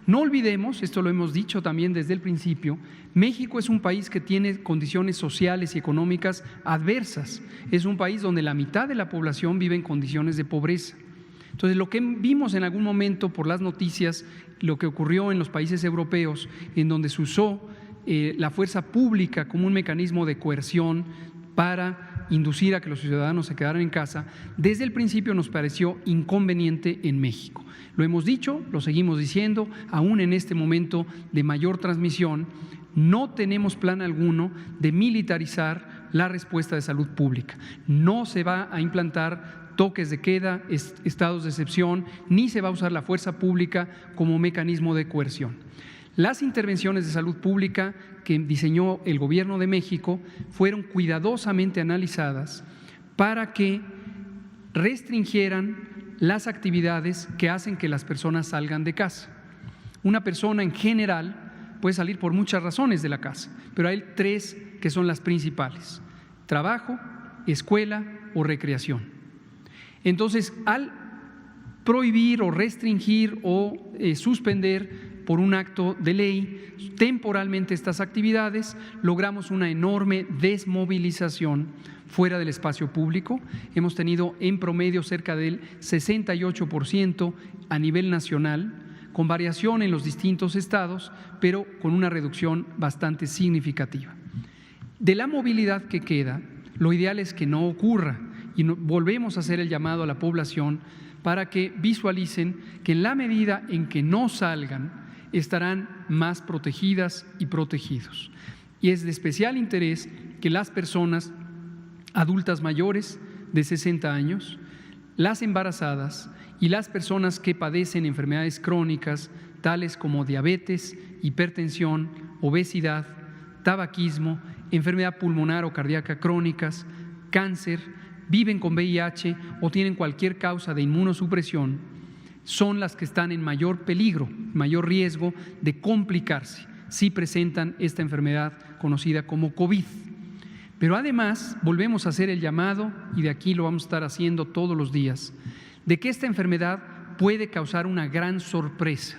No olvidemos, esto lo hemos dicho también desde el principio, México es un país que tiene condiciones sociales y económicas adversas. Es un país donde la mitad de la población vive en condiciones de pobreza. Entonces, lo que vimos en algún momento por las noticias, lo que ocurrió en los países europeos, en donde se usó la fuerza pública como un mecanismo de coerción para inducir a que los ciudadanos se quedaran en casa, desde el principio nos pareció inconveniente en México. Lo hemos dicho, lo seguimos diciendo, aún en este momento de mayor transmisión, no tenemos plan alguno de militarizar la respuesta de salud pública. No se va a implantar toques de queda, estados de excepción, ni se va a usar la fuerza pública como mecanismo de coerción. Las intervenciones de salud pública que diseñó el Gobierno de México fueron cuidadosamente analizadas para que restringieran las actividades que hacen que las personas salgan de casa. Una persona en general puede salir por muchas razones de la casa, pero hay 3 que son las principales: trabajo, escuela o recreación. Entonces, al prohibir o restringir o suspender por un acto de ley temporalmente estas actividades, logramos una enorme desmovilización fuera del espacio público. Hemos tenido en promedio cerca del 68% a nivel nacional, con variación en los distintos estados, pero con una reducción bastante significativa. De la movilidad que queda, lo ideal es que no ocurra y volvemos a hacer el llamado a la población para que visualicen que en la medida en que no salgan, estarán más protegidas y protegidos. Y es de especial interés que las personas adultas mayores de 60 años, las embarazadas y las personas que padecen enfermedades crónicas, tales como diabetes, hipertensión, obesidad, tabaquismo, enfermedad pulmonar o cardíaca crónicas, cáncer, viven con VIH o tienen cualquier causa de inmunosupresión, son las que están en mayor peligro, mayor riesgo de complicarse si presentan esta enfermedad conocida como COVID. Pero además volvemos a hacer el llamado, y de aquí lo vamos a estar haciendo todos los días, de que esta enfermedad puede causar una gran sorpresa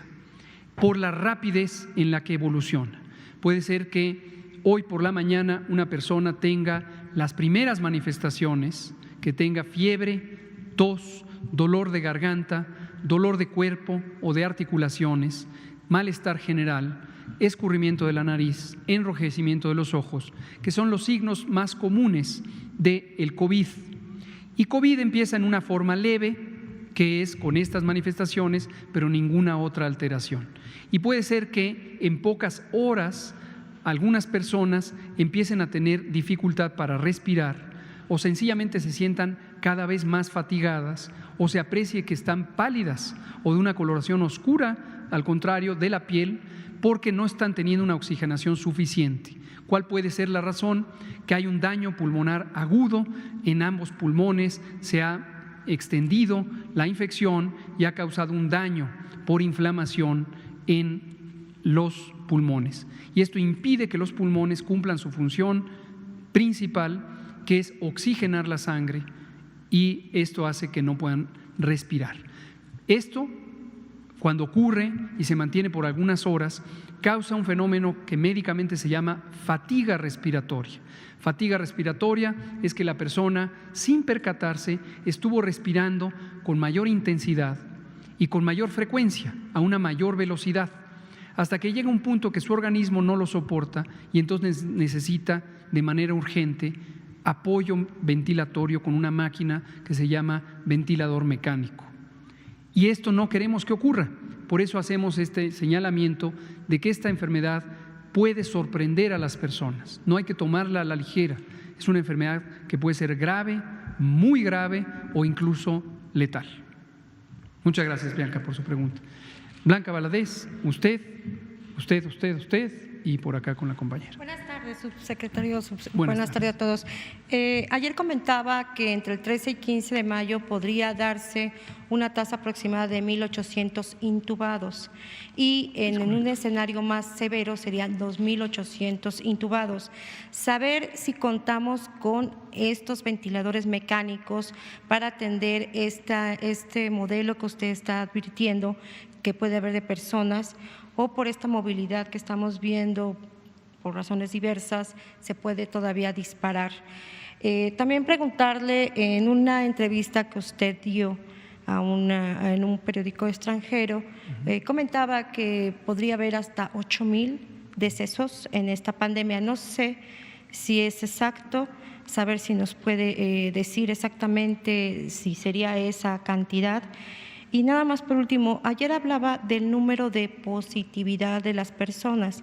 por la rapidez en la que evoluciona. Puede ser que hoy por la mañana una persona tenga las primeras manifestaciones, que tenga fiebre, tos, dolor de garganta, dolor de cuerpo o de articulaciones, malestar general, escurrimiento de la nariz, enrojecimiento de los ojos, que son los signos más comunes del COVID. Y COVID empieza en una forma leve, que es con estas manifestaciones, pero ninguna otra alteración. Y puede ser que en pocas horas algunas personas empiecen a tener dificultad para respirar o sencillamente se sientan cada vez más fatigadas o se aprecie que están pálidas o de una coloración oscura, al contrario de la piel, porque no están teniendo una oxigenación suficiente. ¿Cuál puede ser la razón? Que hay un daño pulmonar agudo en ambos pulmones, se ha extendido la infección y ha causado un daño por inflamación en los pulmones. Y esto impide que los pulmones cumplan su función principal, que es oxigenar la sangre, y esto hace que no puedan respirar. Esto, cuando ocurre y se mantiene por algunas horas, causa un fenómeno que médicamente se llama fatiga respiratoria. Fatiga respiratoria es que la persona, sin percatarse, estuvo respirando con mayor intensidad y con mayor frecuencia, a una mayor velocidad, hasta que llega un punto que su organismo no lo soporta y entonces necesita de manera urgente apoyo ventilatorio con una máquina que se llama ventilador mecánico. Y esto no queremos que ocurra, por eso hacemos este señalamiento de que esta enfermedad puede sorprender a las personas, no hay que tomarla a la ligera, es una enfermedad que puede ser grave, muy grave o incluso letal. Muchas gracias, Bianca, por su pregunta. Blanca Valadez, usted y por acá con la compañera. Buenas tardes, subsecretario. Buenas tardes a todos. Ayer comentaba que entre el 13 y 15 de mayo podría darse una tasa aproximada de 1,800 intubados y en un escenario más severo serían 2,800 intubados. Saber si contamos con estos ventiladores mecánicos para atender este modelo que usted está advirtiendo que puede haber de personas, o por esta movilidad que estamos viendo por razones diversas, se puede todavía disparar. También preguntarle, en una entrevista que usted dio en un periódico extranjero, comentaba que podría haber hasta 8,000 decesos en esta pandemia. No sé si es exacto, saber si nos puede decir exactamente si sería esa cantidad. Y nada más por último, ayer hablaba del número de positividad de las personas,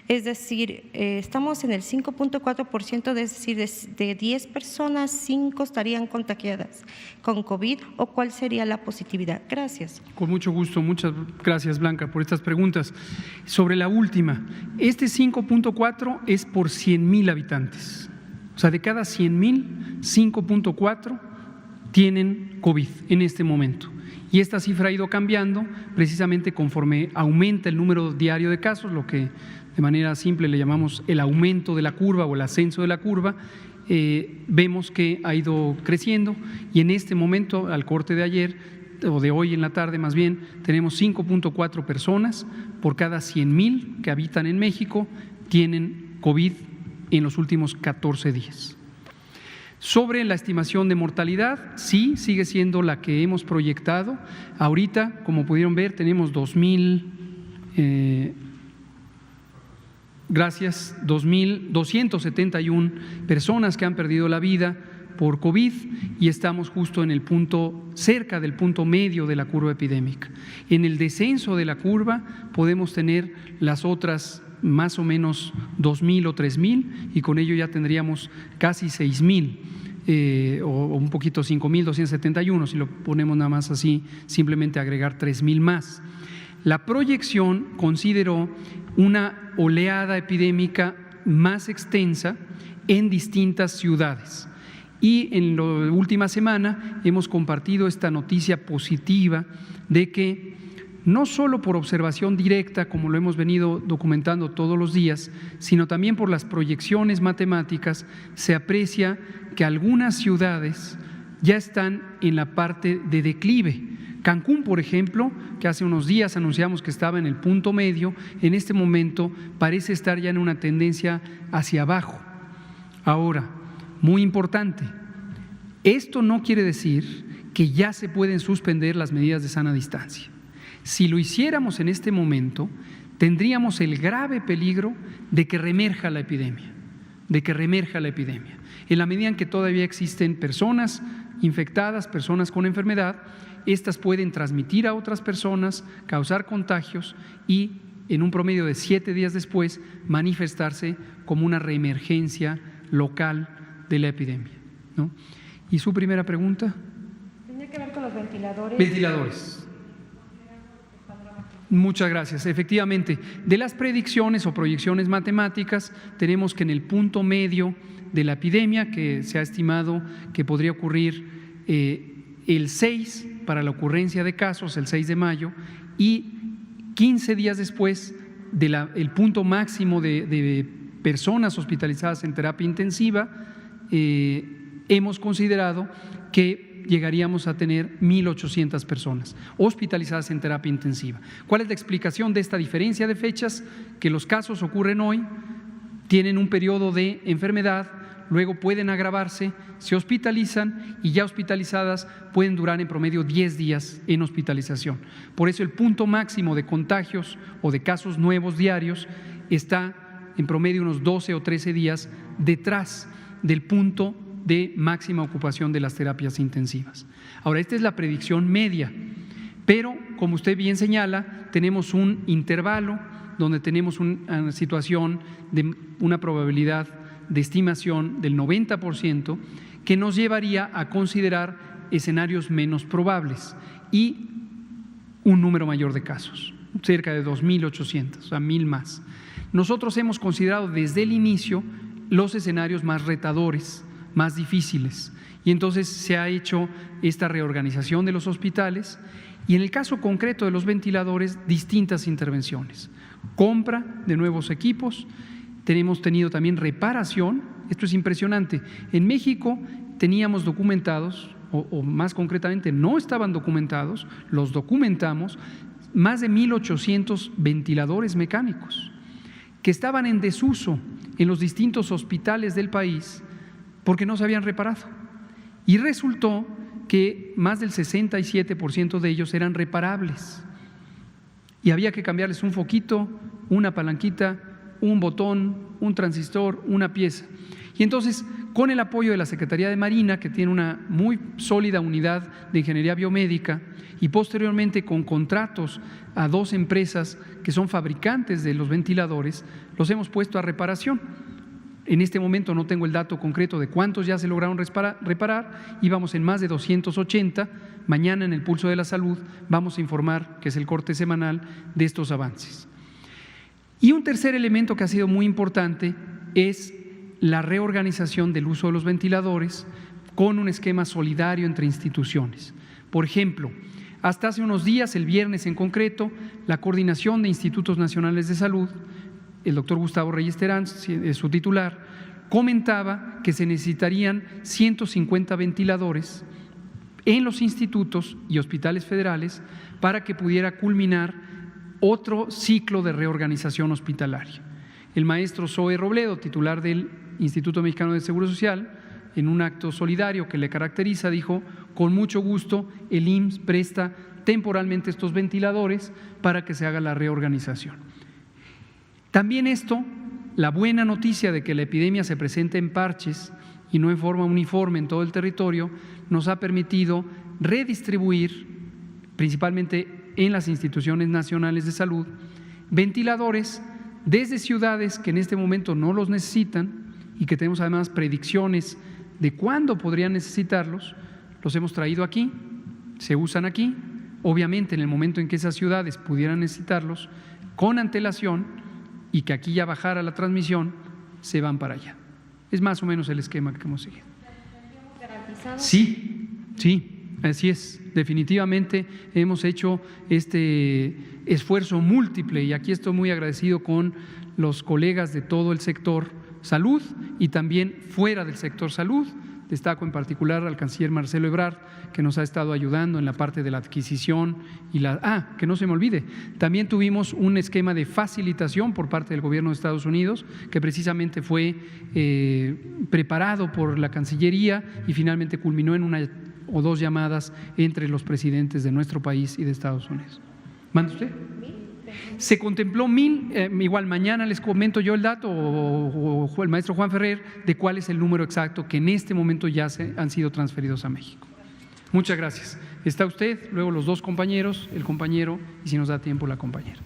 es decir, estamos en el 5.4%, es decir, de 10 personas, 5 estarían contagiadas con COVID, ¿o cuál sería la positividad? Gracias. Con mucho gusto, muchas gracias, Blanca, por estas preguntas. Sobre la última, este 5.4 es por 100,000 habitantes, o sea, de cada 100,000, 5.4 tienen COVID en este momento. Y esta cifra ha ido cambiando precisamente conforme aumenta el número diario de casos, lo que de manera simple le llamamos el aumento de la curva o el ascenso de la curva. Vemos que ha ido creciendo y en este momento, al corte de ayer, o de hoy en la tarde más bien, tenemos 5.4 personas por cada 100,000 que habitan en México tienen COVID en los últimos 14 días. Sobre la estimación de mortalidad, sí, sigue siendo la que hemos proyectado. Ahorita, como pudieron ver, tenemos 2.271 personas que han perdido la vida por COVID y estamos justo en el punto, cerca del punto medio de la curva epidémica. En el descenso de la curva podemos tener las otras más o menos 2,000 o 3,000 y con ello ya tendríamos casi 6,000 o un poquito 5,271, si lo ponemos nada más así, simplemente agregar 3,000 más. La proyección consideró una oleada epidémica más extensa en distintas ciudades. Y en la última semana hemos compartido esta noticia positiva de que no solo por observación directa, como lo hemos venido documentando todos los días, sino también por las proyecciones matemáticas, se aprecia que algunas ciudades ya están en la parte de declive. Cancún, por ejemplo, que hace unos días anunciamos que estaba en el punto medio, en este momento parece estar ya en una tendencia hacia abajo. Ahora, muy importante, esto no quiere decir que ya se pueden suspender las medidas de sana distancia. Si lo hiciéramos en este momento, tendríamos el grave peligro de que reemerja la epidemia, En la medida en que todavía existen personas infectadas, personas con enfermedad, estas pueden transmitir a otras personas, causar contagios y en un promedio de 7 días después manifestarse como una reemergencia local de la epidemia, ¿no? ¿Y su primera pregunta? Tenía que ver con los ventiladores. Ventiladores. Muchas gracias. Efectivamente, de las predicciones o proyecciones matemáticas, tenemos que en el punto medio de la epidemia, que se ha estimado que podría ocurrir el 6 para la ocurrencia de casos, el 6 de mayo, y 15 días después del punto máximo de personas hospitalizadas en terapia intensiva, hemos considerado que llegaríamos a tener 1,800 personas hospitalizadas en terapia intensiva. ¿Cuál es la explicación de esta diferencia de fechas? Que los casos ocurren hoy, tienen un periodo de enfermedad, luego pueden agravarse, se hospitalizan y ya hospitalizadas pueden durar en promedio 10 días en hospitalización. Por eso el punto máximo de contagios o de casos nuevos diarios está en promedio unos 12 o 13 días detrás del punto de máxima ocupación de las terapias intensivas. Ahora, esta es la predicción media, pero como usted bien señala, tenemos un intervalo donde tenemos una situación de una probabilidad de estimación del 90% que nos llevaría a considerar escenarios menos probables y un número mayor de casos, cerca de 2,800, o sea, 1,000 más. Nosotros hemos considerado desde el inicio los escenarios más retadores, más difíciles, y entonces se ha hecho esta reorganización de los hospitales y en el caso concreto de los ventiladores, distintas intervenciones, compra de nuevos equipos, tenemos tenido también reparación. Esto es impresionante. En México teníamos documentados, o más concretamente no estaban documentados, los documentamos, más de 1,800 ventiladores mecánicos que estaban en desuso en los distintos hospitales del país porque no se habían reparado. Y resultó que más del 67% de ellos eran reparables y había que cambiarles un foquito, una palanquita, un botón, un transistor, una pieza. Y entonces, con el apoyo de la Secretaría de Marina, que tiene una muy sólida unidad de ingeniería biomédica, y posteriormente con contratos a 2 empresas que son fabricantes de los ventiladores, los hemos puesto a reparación. En este momento no tengo el dato concreto de cuántos ya se lograron reparar, íbamos en más de 280. Mañana en el Pulso de la Salud vamos a informar, que es el corte semanal, de estos avances. Y un tercer elemento que ha sido muy importante es la reorganización del uso de los ventiladores con un esquema solidario entre instituciones. Por ejemplo, hasta hace unos días, el viernes en concreto, la Coordinación de Institutos Nacionales de Salud, el doctor Gustavo Reyes Terán, su titular, comentaba que se necesitarían 150 ventiladores en los institutos y hospitales federales para que pudiera culminar otro ciclo de reorganización hospitalaria. El maestro Zoe Robledo, titular del Instituto Mexicano del Seguro Social, en un acto solidario que le caracteriza, dijo: con mucho gusto el IMSS presta temporalmente estos ventiladores para que se haga la reorganización. También esto, la buena noticia de que la epidemia se presenta en parches y no en forma uniforme en todo el territorio, nos ha permitido redistribuir, principalmente en las instituciones nacionales de salud, ventiladores desde ciudades que en este momento no los necesitan y que tenemos además predicciones de cuándo podrían necesitarlos. Los hemos traído aquí, se usan aquí. Obviamente, en el momento en que esas ciudades pudieran necesitarlos, con antelación y que aquí ya bajara la transmisión, se van para allá. Es más o menos el esquema que hemos seguido. Sí, así es. Definitivamente hemos hecho este esfuerzo múltiple y aquí estoy muy agradecido con los colegas de todo el sector salud y también fuera del sector salud. Destaco en particular al canciller Marcelo Ebrard, que nos ha estado ayudando en la parte de la adquisición y que no se me olvide, también tuvimos un esquema de facilitación por parte del gobierno de Estados Unidos que precisamente fue preparado por la Cancillería y finalmente culminó en una o dos llamadas entre los presidentes de nuestro país y de Estados Unidos. ¿Manda usted? Se contempló 1,000, igual mañana les comento yo el dato o el maestro Juan Ferrer de cuál es el número exacto que en este momento ya han sido transferidos a México. Muchas gracias. Está usted, luego los dos compañeros, el compañero y si nos da tiempo la compañera.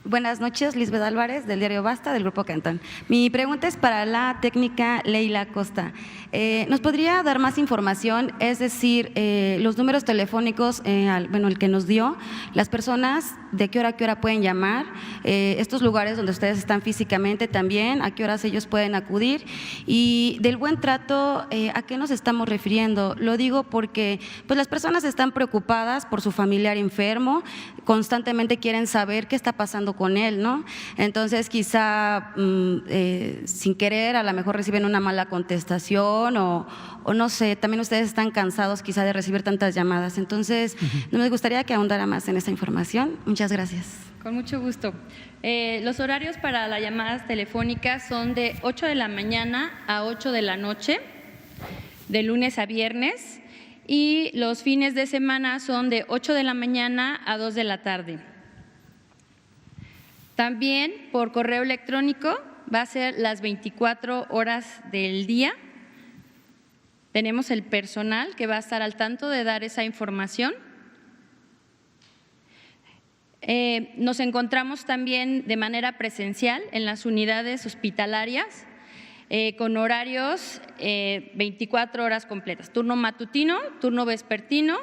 Buenas noches, Lisbeth Álvarez, del diario Basta, del Grupo Cantón. Mi pregunta es para la técnica Leila Costa. ¿Nos podría dar más información? Es decir, los números telefónicos, el que nos dio, las personas, ¿de qué hora pueden llamar? Estos lugares donde ustedes están físicamente también, ¿a qué horas ellos pueden acudir? Y del buen trato, ¿a qué nos estamos refiriendo? Lo digo porque pues, las personas están preocupadas por su familiar enfermo, constantemente quieren saber qué está pasando con él, ¿no? Entonces quizá sin querer a lo mejor reciben una mala contestación o no sé, también ustedes están cansados quizá de recibir tantas llamadas. Entonces no me gustaría que ahondara más en esta información. Muchas gracias. Con mucho gusto. Los horarios para las llamadas telefónicas son de 8 de la mañana a 8 de la noche, de lunes a viernes, y los fines de semana son de 8 de la mañana a 2 de la tarde. También por correo electrónico va a ser las 24 horas del día. Tenemos el personal que va a estar al tanto de dar esa información. Nos encontramos también de manera presencial en las unidades hospitalarias con horarios 24 horas completas, turno matutino, turno vespertino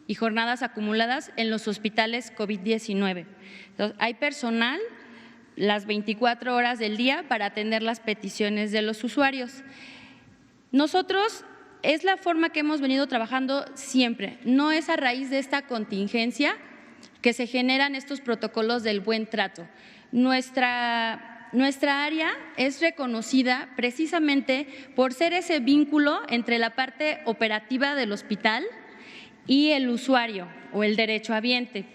y jornadas acumuladas en los hospitales COVID-19. Entonces, hay personal las 24 horas del día para atender las peticiones de los usuarios. Nosotros es la forma que hemos venido trabajando siempre, no es a raíz de esta contingencia que se generan estos protocolos del buen trato. Nuestra área es reconocida precisamente por ser ese vínculo entre la parte operativa del hospital y el usuario o el derechohabiente.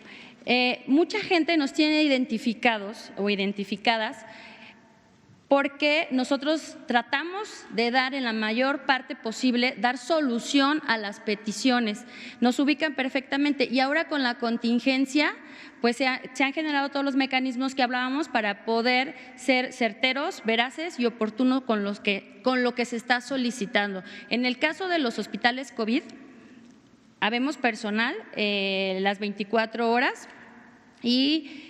Mucha gente nos tiene identificados o identificadas porque nosotros tratamos de dar en la mayor parte posible, dar solución a las peticiones. Nos ubican perfectamente y ahora con la contingencia pues se han generado todos los mecanismos que hablábamos para poder ser certeros, veraces y oportunos con lo que se está solicitando. En el caso de los hospitales COVID, habemos personal las 24 horas y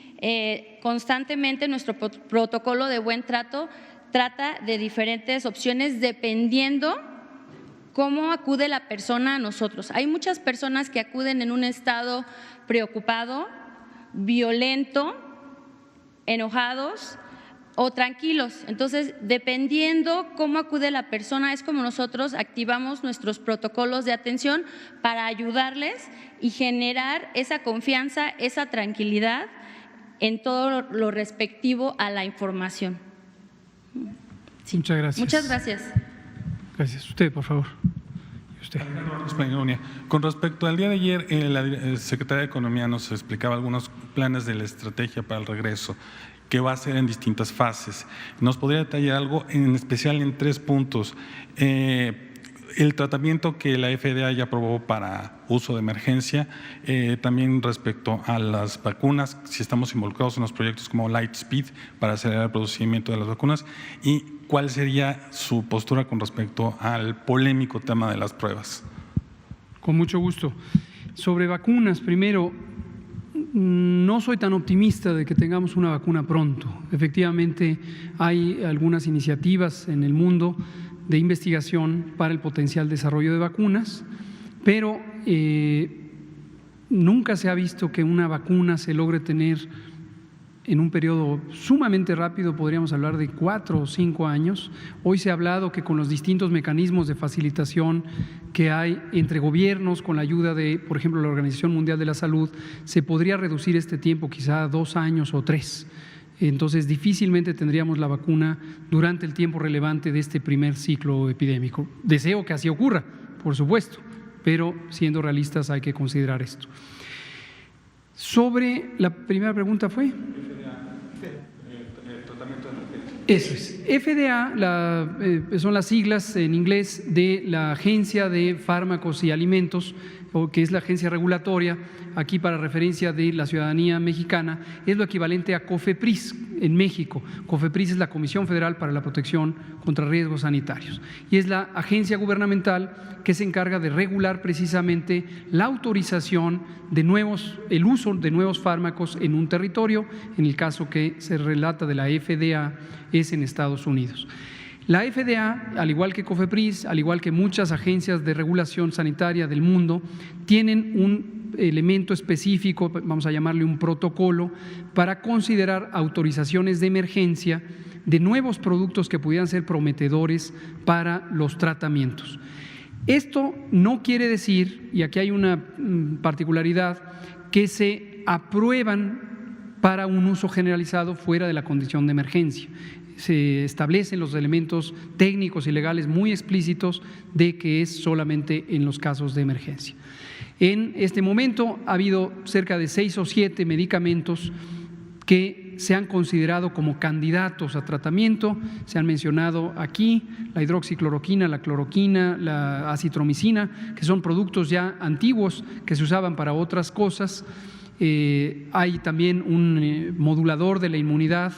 constantemente nuestro protocolo de buen trato trata de diferentes opciones dependiendo cómo acude la persona a nosotros. Hay muchas personas que acuden en un estado preocupado, violento, enojados o tranquilos. Entonces, dependiendo cómo acude la persona, es como nosotros activamos nuestros protocolos de atención para ayudarles y generar esa confianza, esa tranquilidad en todo lo respectivo a la información. Sí. Muchas gracias. Muchas gracias. Gracias. Usted, por favor. Usted. Con respecto al día de ayer, la Secretaría de Economía nos explicaba algunos planes de la estrategia para el regreso, que va a ser en distintas fases. ¿Nos podría detallar algo, en especial en 3 puntos? El tratamiento que la FDA ya aprobó para uso de emergencia, también respecto a las vacunas, si estamos involucrados en los proyectos como Lightspeed para acelerar el procedimiento de las vacunas, y cuál sería su postura con respecto al polémico tema de las pruebas. Con mucho gusto. Sobre vacunas, primero, no soy tan optimista de que tengamos una vacuna pronto. Efectivamente, hay algunas iniciativas en el mundo de investigación para el potencial desarrollo de vacunas, pero nunca se ha visto que una vacuna se logre tener en un periodo sumamente rápido, podríamos hablar de 4 o 5 años. Hoy se ha hablado que con los distintos mecanismos de facilitación que hay entre gobiernos, con la ayuda de, por ejemplo, la Organización Mundial de la Salud, se podría reducir este tiempo quizá a 2 años o 3. Entonces, difícilmente tendríamos la vacuna durante el tiempo relevante de este primer ciclo epidémico. Deseo que así ocurra, por supuesto, pero siendo realistas hay que considerar esto. Sobre la primera pregunta fue… Eso es. FDA son las siglas en inglés de la Agencia de Fármacos y Alimentos, o que es la agencia regulatoria, aquí para referencia de la ciudadanía mexicana, es lo equivalente a COFEPRIS en México. COFEPRIS es la Comisión Federal para la Protección contra Riesgos Sanitarios y es la agencia gubernamental que se encarga de regular precisamente la autorización de el uso de nuevos fármacos en un territorio. En el caso que se relata de la FDA es en Estados Unidos. La FDA, al igual que COFEPRIS, al igual que muchas agencias de regulación sanitaria del mundo, tienen un elemento específico, vamos a llamarle un protocolo, para considerar autorizaciones de emergencia de nuevos productos que pudieran ser prometedores para los tratamientos. Esto no quiere decir, y aquí hay una particularidad, que se aprueban para un uso generalizado fuera de la condición de emergencia. Se establecen los elementos técnicos y legales muy explícitos de que es solamente en los casos de emergencia. En este momento ha habido cerca de 6 o 7 medicamentos que se han considerado como candidatos a tratamiento. Se han mencionado aquí la hidroxicloroquina, la cloroquina, la acitromicina, que son productos ya antiguos que se usaban para otras cosas. Hay también un modulador de la inmunidad.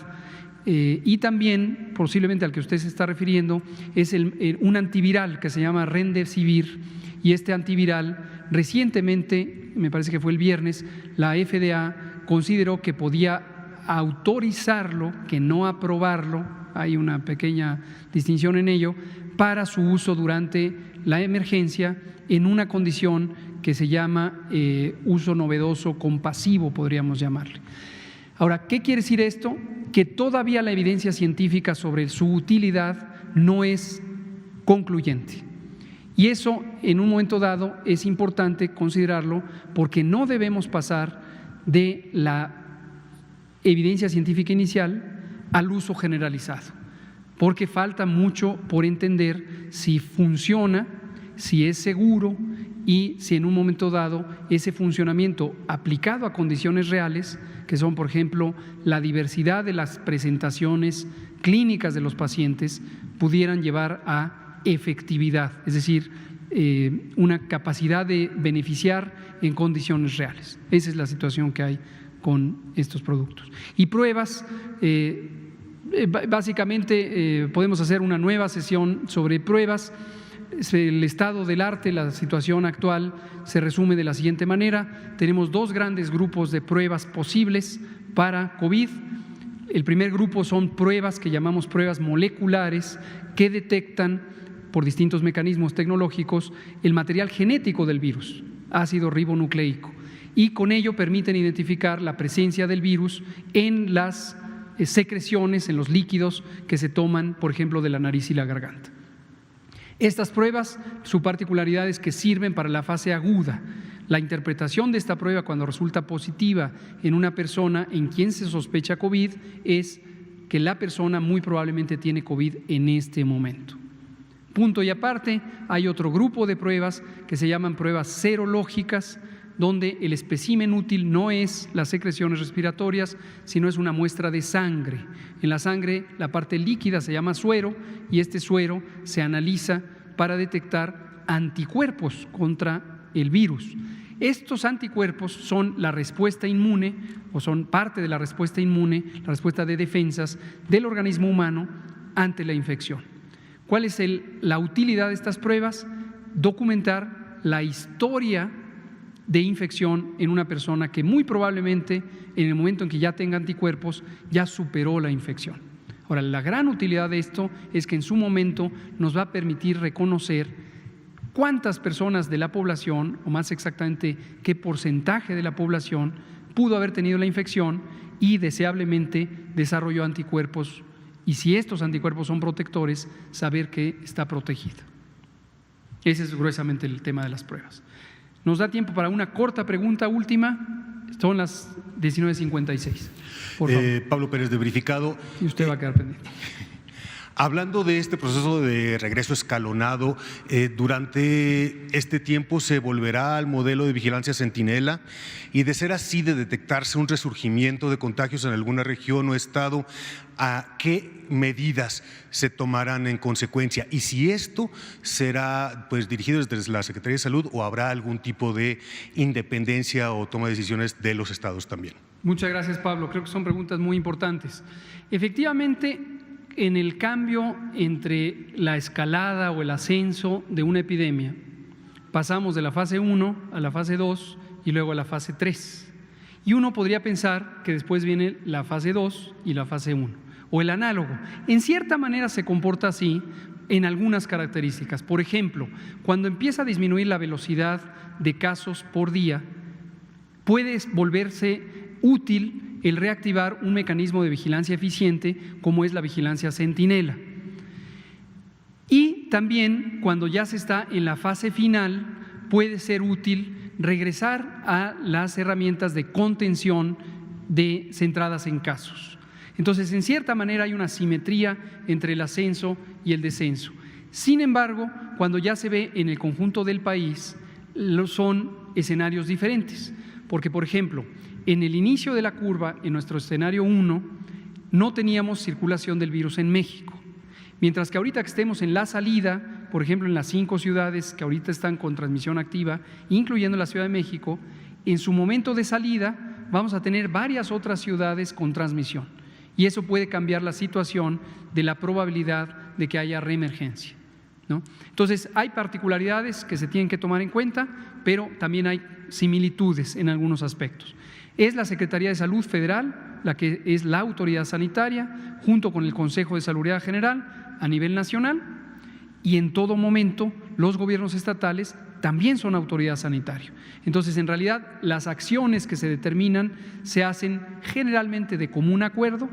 Y también, posiblemente al que usted se está refiriendo, es un antiviral que se llama Remdesivir, y este antiviral recientemente, me parece que fue el viernes, la FDA consideró que podía autorizarlo, que no aprobarlo, hay una pequeña distinción en ello, para su uso durante la emergencia en una condición que se llama uso novedoso compasivo, podríamos llamarle. Ahora, ¿qué quiere decir esto? Que todavía la evidencia científica sobre su utilidad no es concluyente. Y eso, en un momento dado, es importante considerarlo porque no debemos pasar de la evidencia científica inicial al uso generalizado, porque falta mucho por entender si funciona, si es seguro y si en un momento dado ese funcionamiento aplicado a condiciones reales, que son por ejemplo la diversidad de las presentaciones clínicas de los pacientes, pudieran llevar a efectividad, es decir, una capacidad de beneficiar en condiciones reales. Esa es la situación que hay con estos productos. Y pruebas, básicamente podemos hacer una nueva sesión sobre pruebas. El estado del arte, la situación actual se resume de la siguiente manera: tenemos 2 grandes grupos de pruebas posibles para COVID. El primer grupo son pruebas que llamamos pruebas moleculares, que detectan por distintos mecanismos tecnológicos el material genético del virus, ácido ribonucleico, y con ello permiten identificar la presencia del virus en las secreciones, en los líquidos que se toman, por ejemplo, de la nariz y la garganta. Estas pruebas, su particularidad es que sirven para la fase aguda. La interpretación de esta prueba cuando resulta positiva en una persona en quien se sospecha COVID es que la persona muy probablemente tiene COVID en este momento. Punto y aparte, hay otro grupo de pruebas que se llaman pruebas serológicas, donde el espécimen útil no es las secreciones respiratorias, sino es una muestra de sangre. En la sangre, la parte líquida se llama suero y este suero se analiza para detectar anticuerpos contra el virus. Estos anticuerpos son la respuesta inmune o son parte de la respuesta inmune, la respuesta de defensas del organismo humano ante la infección. ¿Cuál es la utilidad de estas pruebas? Documentar la historia de infección en una persona que muy probablemente en el momento en que ya tenga anticuerpos ya superó la infección. Ahora, la gran utilidad de esto es que en su momento nos va a permitir reconocer cuántas personas de la población, o más exactamente qué porcentaje de la población pudo haber tenido la infección y deseablemente desarrolló anticuerpos, y si estos anticuerpos son protectores, saber que está protegida. Ese es gruesamente el tema de las pruebas. Nos da tiempo para una corta pregunta última. Son las 19:56. Por favor. Pablo Pérez, de Verificado. Y usted va a quedar pendiente. Hablando de este proceso de regreso escalonado, durante este tiempo se volverá al modelo de vigilancia centinela y de ser así, de detectarse un resurgimiento de contagios en alguna región o estado, ¿a qué medidas se tomarán en consecuencia? Y si esto será dirigido desde la Secretaría de Salud o habrá algún tipo de independencia o toma de decisiones de los estados también. Muchas gracias, Pablo. Creo que son preguntas muy importantes. Efectivamente, en el cambio entre la escalada o el ascenso de una epidemia, pasamos de la fase 1 a la fase 2 y luego a la fase 3. Y uno podría pensar que después viene la fase 2 y la fase 1, o el análogo. En cierta manera se comporta así en algunas características. Por ejemplo, cuando empieza a disminuir la velocidad de casos por día, puede volverse útil el reactivar un mecanismo de vigilancia eficiente como es la vigilancia centinela. Y también cuando ya se está en la fase final puede ser útil regresar a las herramientas de contención centradas en casos. Entonces, en cierta manera hay una simetría entre el ascenso y el descenso. Sin embargo, cuando ya se ve en el conjunto del país, son escenarios diferentes, porque, por ejemplo, en el inicio de la curva, en nuestro escenario 1, no teníamos circulación del virus en México. Mientras que ahorita que estemos en la salida, por ejemplo, en las 5 ciudades que ahorita están con transmisión activa, incluyendo la Ciudad de México, en su momento de salida vamos a tener varias otras ciudades con transmisión. Y eso puede cambiar la situación de la probabilidad de que haya reemergencia, ¿no? Entonces, hay particularidades que se tienen que tomar en cuenta, pero también hay similitudes en algunos aspectos. Es la Secretaría de Salud Federal la que es la autoridad sanitaria, junto con el Consejo de Salubridad General a nivel nacional, y en todo momento los gobiernos estatales también son autoridad sanitaria. Entonces, en realidad, las acciones que se determinan se hacen generalmente de común acuerdo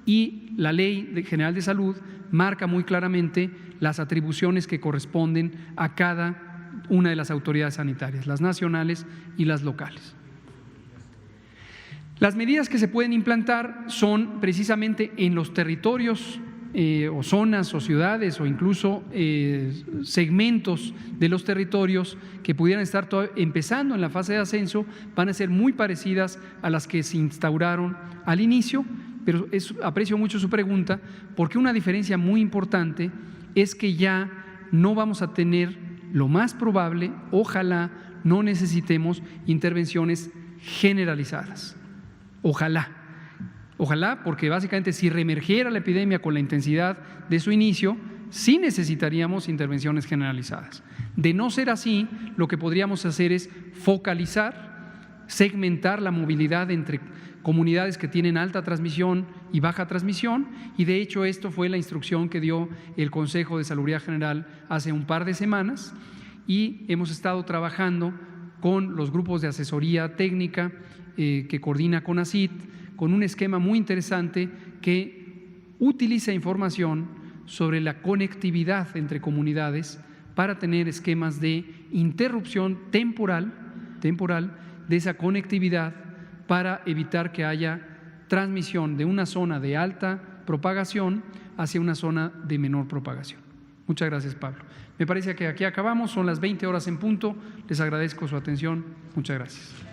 y la Ley General de Salud marca muy claramente las atribuciones que corresponden a cada una de las autoridades sanitarias, las nacionales y las locales. Las medidas que se pueden implantar son precisamente en los territorios o zonas o ciudades o incluso segmentos de los territorios que pudieran estar empezando en la fase de ascenso, van a ser muy parecidas a las que se instauraron al inicio, pero aprecio mucho su pregunta porque una diferencia muy importante es que ya no vamos a tener, lo más probable, ojalá no necesitemos intervenciones generalizadas. Ojalá, porque básicamente si reemergiera la epidemia con la intensidad de su inicio, sí necesitaríamos intervenciones generalizadas. De no ser así, lo que podríamos hacer es focalizar, segmentar la movilidad entre comunidades que tienen alta transmisión y baja transmisión, y de hecho esto fue la instrucción que dio el Consejo de Salubridad General hace un par de semanas, y hemos estado trabajando con los grupos de asesoría técnica que coordina CONACYT, con un esquema muy interesante que utiliza información sobre la conectividad entre comunidades para tener esquemas de interrupción temporal de esa conectividad para evitar que haya transmisión de una zona de alta propagación hacia una zona de menor propagación. Muchas gracias, Pablo. Me parece que aquí acabamos, son las 20 horas en punto. Les agradezco su atención. Muchas gracias.